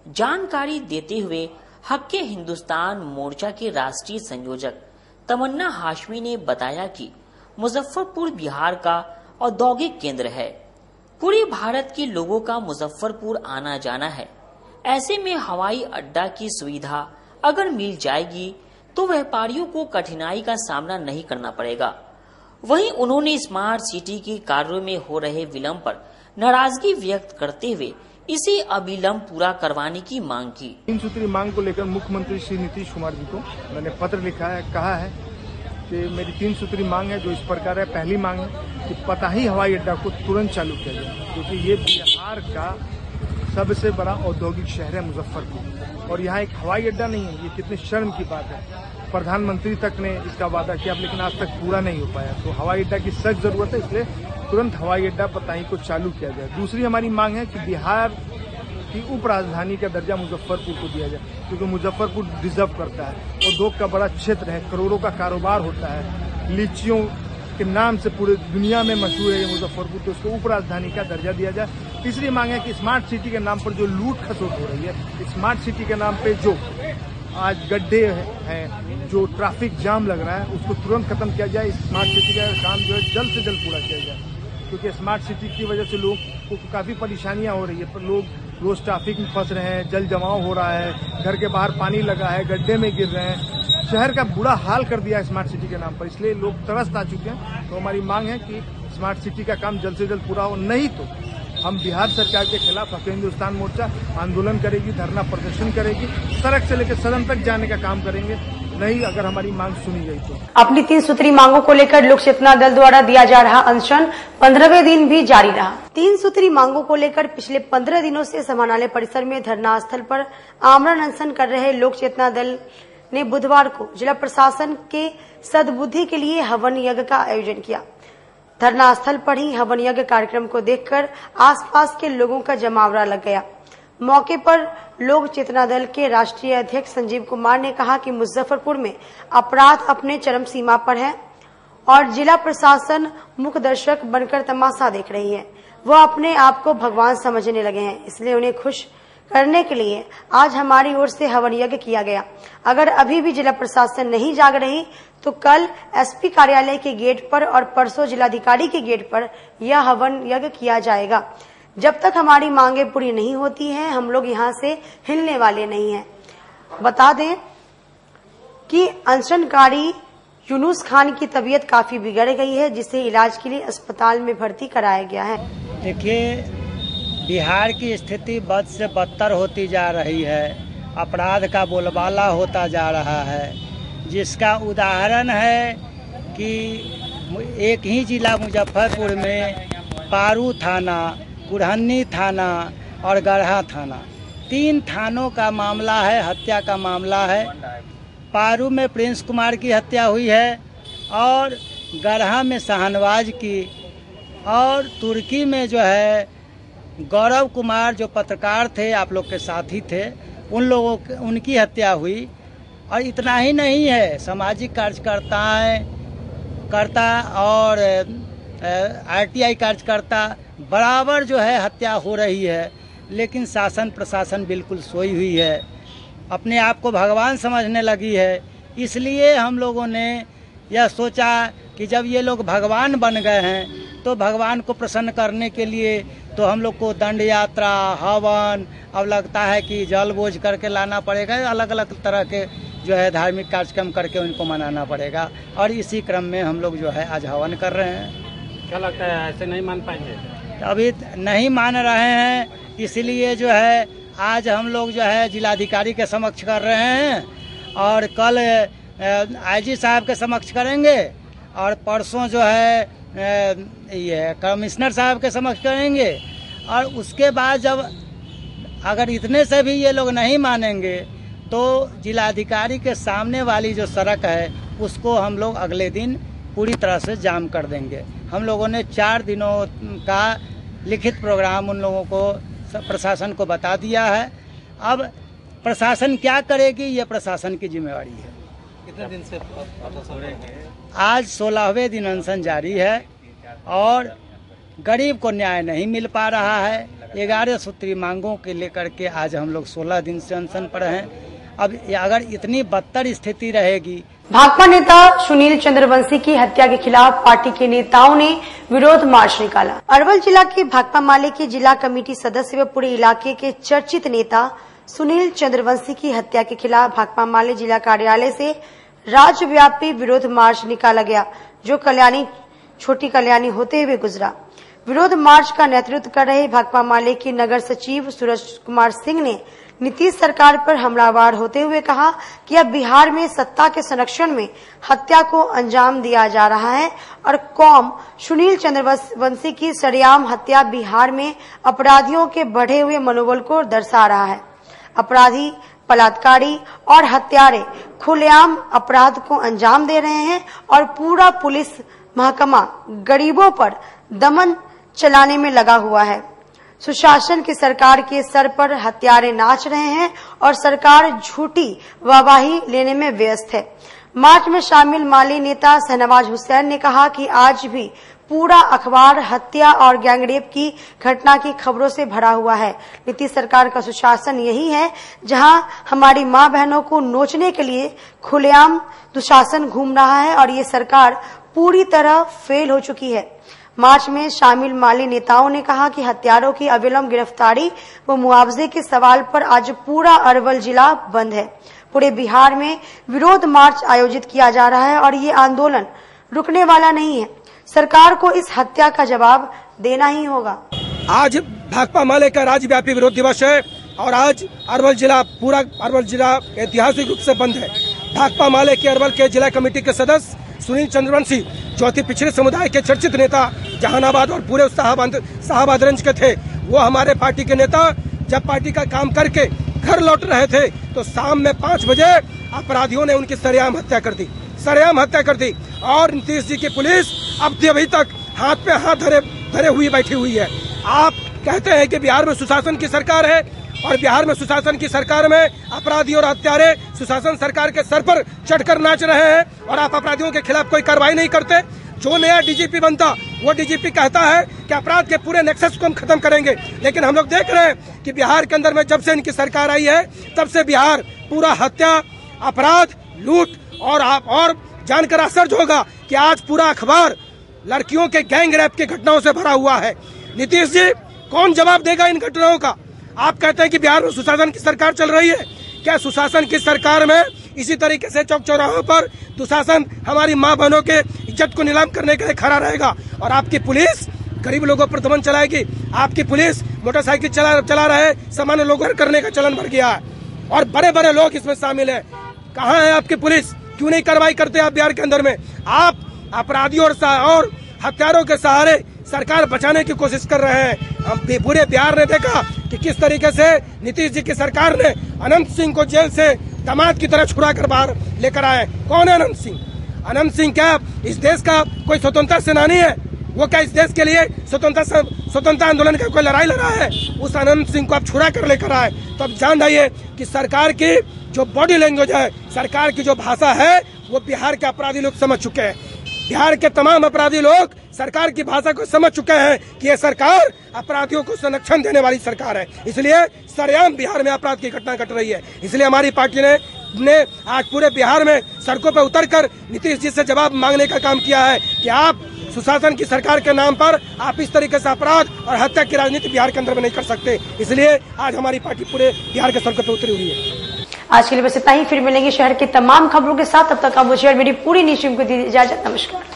जानकारी देते हुए हक के हिंदुस्तान मोर्चा के राष्ट्रीय संयोजक तमन्ना हाशमी ने बताया कि मुजफ्फरपुर बिहार का औद्योगिक केंद्र है। पूरे भारत के लोगों का मुजफ्फरपुर आना जाना है। ऐसे में हवाई अड्डा की सुविधा अगर मिल जाएगी तो व्यापारियों को कठिनाई का सामना नहीं करना पड़ेगा। वहीं उन्होंने स्मार्ट सिटी के कार्यों में हो रहे विलंब पर नाराजगी व्यक्त करते हुए इसे अविलंब पूरा करवाने की मांग की। 3 सूत्री मांग को लेकर मुख्यमंत्री श्री नीतीश कुमार जी को मैंने पत्र लिखा है, कहा है कि मेरी 3 सूत्री मांग है जो इस प्रकार है। पहली मांग है कि पताही हवाई अड्डा को तुरंत चालू किया जाए क्योंकि ये बिहार का सबसे बड़ा औद्योगिक शहर है मुजफ्फरपुर और यहाँ एक हवाई अड्डा नहीं है। ये कितनी शर्म की बात है। प्रधानमंत्री तक ने इसका वादा किया लेकिन आज तक पूरा नहीं हो पाया। तो हवाई अड्डा की सख्त जरूरत है, इसलिए तुरंत हवाई अड्डा पताही को चालू किया जाए। दूसरी हमारी मांग है कि बिहार की उप राजधानी का दर्जा मुजफ्फरपुर को दिया जाए क्योंकि मुजफ्फरपुर डिजर्व करता है। उद्योग का बड़ा क्षेत्र है, करोड़ों का कारोबार होता है, लीचियों के नाम से पूरे दुनिया में मशहूर है ये मुजफ्फरपुर, तो उसको उप राजधानी का दर्जा दिया जाए। तीसरी मांग है कि स्मार्ट सिटी के नाम पर जो लूट खसोट हो रही है, स्मार्ट सिटी के नाम पे जो आज गड्ढे हैं, जो ट्रैफिक जाम लग रहा है, उसको तुरंत खत्म किया जाए। स्मार्ट सिटी का काम जो है जल्द से जल्द पूरा किया जाए क्योंकि स्मार्ट सिटी की वजह से लोग को काफी परेशानियां हो रही है। पर लोग रोज ट्रैफिक में फंस रहे हैं, जल जमाव हो रहा है, घर के बाहर पानी लगा है, गड्ढे में गिर रहे हैं। शहर का बुरा हाल कर दिया है स्मार्ट सिटी के नाम पर, इसलिए लोग तरस आ चुके हैं। तो हमारी मांग है कि स्मार्ट सिटी का काम जल्द से जल्द पूरा हो, नहीं तो हम बिहार सरकार के खिलाफ हक हिंदुस्तान मोर्चा आंदोलन करेगी, धरना प्रदर्शन करेगी, सड़क से लेकर सदन तक जाने का काम करेंगे, नहीं अगर हमारी मांग सुनी गई तो। अपनी 3 सूत्री मांगों को लेकर लोक चेतना दल द्वारा दिया जा रहा अनशन 15वें दिन भी जारी रहा। 3 सूत्री मांगों को लेकर पिछले 15 दिनों से समाहरणालय परिसर में धरना स्थल पर आमरण अनशन कर रहे लोक चेतना दल ने बुधवार को जिला प्रशासन के सद्बुद्धि के लिए हवन यज्ञ का आयोजन किया। धरना स्थल पर ही हवन यज्ञ कार्यक्रम को देखकर आसपास के लोगों का जमावड़ा लग गया। मौके पर लोक चेतना दल के राष्ट्रीय अध्यक्ष संजीव कुमार ने कहा कि मुजफ्फरपुर में अपराध अपने चरम सीमा पर है और जिला प्रशासन मुख्य दर्शक बनकर तमाशा देख रही है। वह अपने आप को भगवान समझने लगे हैं, इसलिए उन्हें खुश करने के लिए आज हमारी ओर से हवन यज्ञ किया गया। अगर अभी भी जिला प्रशासन नहीं जाग रही तो कल एसपी कार्यालय के गेट पर और परसों जिलाधिकारी के गेट पर यह हवन यज्ञ किया जाएगा। जब तक हमारी मांगे पूरी नहीं होती हैं, हम लोग यहाँ से हिलने वाले नहीं हैं। बता दें कि अनशनकारी यूनुस खान की तबीयत काफी बिगड़ गई है, जिसे इलाज के लिए अस्पताल में भर्ती कराया गया है। देखिए, बिहार की स्थिति बद से बदतर होती जा रही है, अपराध का बोलबाला होता जा रहा है, जिसका उदाहरण है कि एक ही जिला मुजफ्फरपुर में पारू थाना, कुढ़न्नी थाना और गढ़ा थाना, 3 थानों का मामला है, हत्या का मामला है। पारू में प्रिंस कुमार की हत्या हुई है और गढ़ा में शाहनवाज की, और तुर्की में जो है गौरव कुमार जो पत्रकार थे, आप लोग के साथी थे, उनकी हत्या हुई। और इतना ही नहीं है, सामाजिक कार्यकर्ता और आरटीआई कार्यकर्ता बराबर जो है हत्या हो रही है, लेकिन शासन प्रशासन बिल्कुल सोई हुई है, अपने आप को भगवान समझने लगी है। इसलिए हम लोगों ने यह सोचा कि जब ये लोग भगवान बन गए हैं तो भगवान को प्रसन्न करने के लिए तो हम लोग को दंड यात्रा, हवन, अब लगता है कि जल बोझ करके लाना पड़ेगा, अलग अलग तरह के जो है धार्मिक कार्यक्रम करके उनको मनाना पड़ेगा। और इसी क्रम में हम लोग जो है आज हवन कर रहे हैं। क्या लगता है, ऐसे नहीं मान पाएंगे? अभी नहीं मान रहे हैं, इसलिए जो है आज हम लोग जो है जिलाधिकारी के समक्ष कर रहे हैं और कल आईजी साहब के समक्ष करेंगे और परसों जो है ये कमिश्नर साहब के समक्ष करेंगे। और उसके बाद जब अगर इतने से भी ये लोग नहीं मानेंगे तो जिलाधिकारी के सामने वाली जो सड़क है उसको हम लोग अगले दिन पूरी तरह से जाम कर देंगे। हम लोगों ने 4 दिनों का लिखित प्रोग्राम उन लोगों को प्रशासन को बता दिया है। अब प्रशासन क्या करेगी, ये प्रशासन की जिम्मेवारी है। कितने दिन से आज 16वें दिन अनशन जारी है और गरीब को न्याय नहीं मिल पा रहा है। 11 सूत्री मांगों के लेकर के आज हम लोग 16 दिन से अनशन पर हैं। अब अगर इतनी बदतर स्थिति रहेगी। भाकपा नेता सुनील चंद्रवंशी की हत्या के खिलाफ पार्टी के नेताओं ने विरोध मार्च निकाला। अरवल जिला के भाकपा माले के जिला कमेटी सदस्य व पूरे इलाके के चर्चित नेता सुनील चंद्रवंशी की हत्या के खिलाफ भाकपा माले जिला कार्यालय से राज्यव्यापी विरोध मार्च निकाला गया, जो कल्याणी छोटी कल्याणी होते हुए गुजरा। विरोध मार्च का नेतृत्व कर रहे भाकपा माले के नगर सचिव सूरज कुमार सिंह ने नीतीश सरकार पर हमलावर होते हुए कहा कि अब बिहार में सत्ता के संरक्षण में हत्या को अंजाम दिया जा रहा है और कौम सुनील चंद्रवंशी की सरेआम हत्या बिहार में अपराधियों के बढ़े हुए मनोबल को दर्शा रहा है। अपराधी, बलात्कारी और हत्यारे खुलेआम अपराध को अंजाम दे रहे हैं और पूरा पुलिस महकमा गरीबों पर दमन चलाने में लगा हुआ है। सुशासन की सरकार के सर पर हत्यारे नाच रहे हैं और सरकार झूठी वाहवाही लेने में व्यस्त है। मार्च में शामिल माली नेता शहनवाज हुसैन ने कहा कि आज भी पूरा अखबार हत्या और गैंगरेप की घटना की खबरों से भरा हुआ है। नीतीश सरकार का सुशासन यही है जहां हमारी मां बहनों को नोचने के लिए खुलेआम दुशासन घूम रहा है और ये सरकार पूरी तरह फेल हो चुकी है। मार्च में शामिल माली नेताओं ने कहा कि हत्यारों की अविलंब गिरफ्तारी व मुआवजे के सवाल पर आज पूरा अरवल जिला बंद है। पूरे बिहार में विरोध मार्च आयोजित किया जा रहा है और ये आंदोलन रुकने वाला नहीं है। सरकार को इस हत्या का जवाब देना ही होगा। आज भाकपा माले का राज्यव्यापी विरोध दिवस है और आज अरवल जिला, पूरा अरवल जिला ऐतिहासिक रूप से बंद है। भाकपा माले के अरवल के जिला कमेटी के सदस्य सुनील चंद्रवंशी, जो अति पिछड़े समुदाय के चर्चित नेता जहानाबाद और पूरे साहबादरंज के थे, वो हमारे पार्टी के नेता जब पार्टी का काम करके घर लौट रहे थे तो शाम में 5 बजे अपराधियों ने उनकी सरेआम हत्या कर दी और नीतीश जी की पुलिस अब अभी तक हाथ पे हाथ धरे हुई बैठी हुई है। आप कहते हैं कि बिहार में सुशासन की सरकार है और बिहार में सुशासन की सरकार में अपराधी और हत्यारे सुशासन सरकार के सर पर चढ़कर नाच रहे हैं और आप अपराधियों के खिलाफ कोई कार्रवाई नहीं करते। जो नया डीजीपी बनता वो डीजीपी कहता है कि अपराध के पूरे नेक्सस को हम खत्म करेंगे, लेकिन हम लोग देख रहे हैं कि बिहार के अंदर में जब से इनकी सरकार आई है तब से बिहार पूरा हत्या, अपराध, लूट और जानकर आश्चर्य होगा कि आज पूरा अखबार लड़कियों के गैंग रेप की घटनाओं से भरा हुआ है। नीतीश जी, कौन जवाब देगा इन घटनाओं का? आप कहते हैं कि बिहार में सुशासन की सरकार चल रही है, क्या सुशासन की सरकार में इसी तरीके से चौक चौराहों पर दुशासन हमारी माँ बहनों के इज्जत को नीलाम करने के लिए खड़ा रहेगा और आपकी पुलिस गरीब लोगों पर दमन चलाएगी? आपकी पुलिस मोटरसाइकिल चला रहे सामान्य लोगों पर करने का चलन बढ़ गया है और बड़े बड़े लोग इसमें शामिल हैं। कहाँ है आपकी पुलिस? क्यों नहीं कार्रवाई करते आप बिहार के अंदर में? आप अपराधियों और हत्यारों के सहारे सरकार बचाने की कोशिश कर रहे हैं। हम पूरे बिहार ने देखा कि किस तरीके से नीतीश जी की सरकार ने अनंत सिंह को जेल से दामाद की तरह छुड़ा कर बाहर लेकर आए। कौन है अनंत सिंह? अनंत सिंह क्या इस देश का कोई स्वतंत्रता सेनानी है? वो क्या इस देश के लिए स्वतंत्रता आंदोलन का कोई लड़ाई लड़ा है? उस अनंत सिंह को आप छुड़ा कर लेकर आए। तो अब जान जाइए कि सरकार की जो बॉडी लैंग्वेज है, सरकार की जो भाषा है, वो बिहार के अपराधी लोग समझ चुके हैं। बिहार के तमाम अपराधी लोग सरकार की भाषा को समझ चुके हैं कि ये सरकार अपराधियों को संरक्षण देने वाली सरकार है। इसलिए सरेआम बिहार में अपराध की घटना घट रही है। इसलिए हमारी पार्टी ने आज पूरे बिहार में सड़कों पर उतरकर नीतीश जी से जवाब मांगने का काम किया है कि आप सुशासन की सरकार के नाम पर आप इस तरीके से अपराध और हत्या की राजनीति बिहार के अंदर में नहीं कर सकते। इसलिए आज हमारी पार्टी पूरे बिहार के सड़कों पर उतरी हुई है। आज के लिए बस इतना ही, फिर मिलेंगे शहर की तमाम खबरों के साथ। तब तक आप मुझे और मेरी पूरी नींद को दीजिए इजाजत। नमस्कार।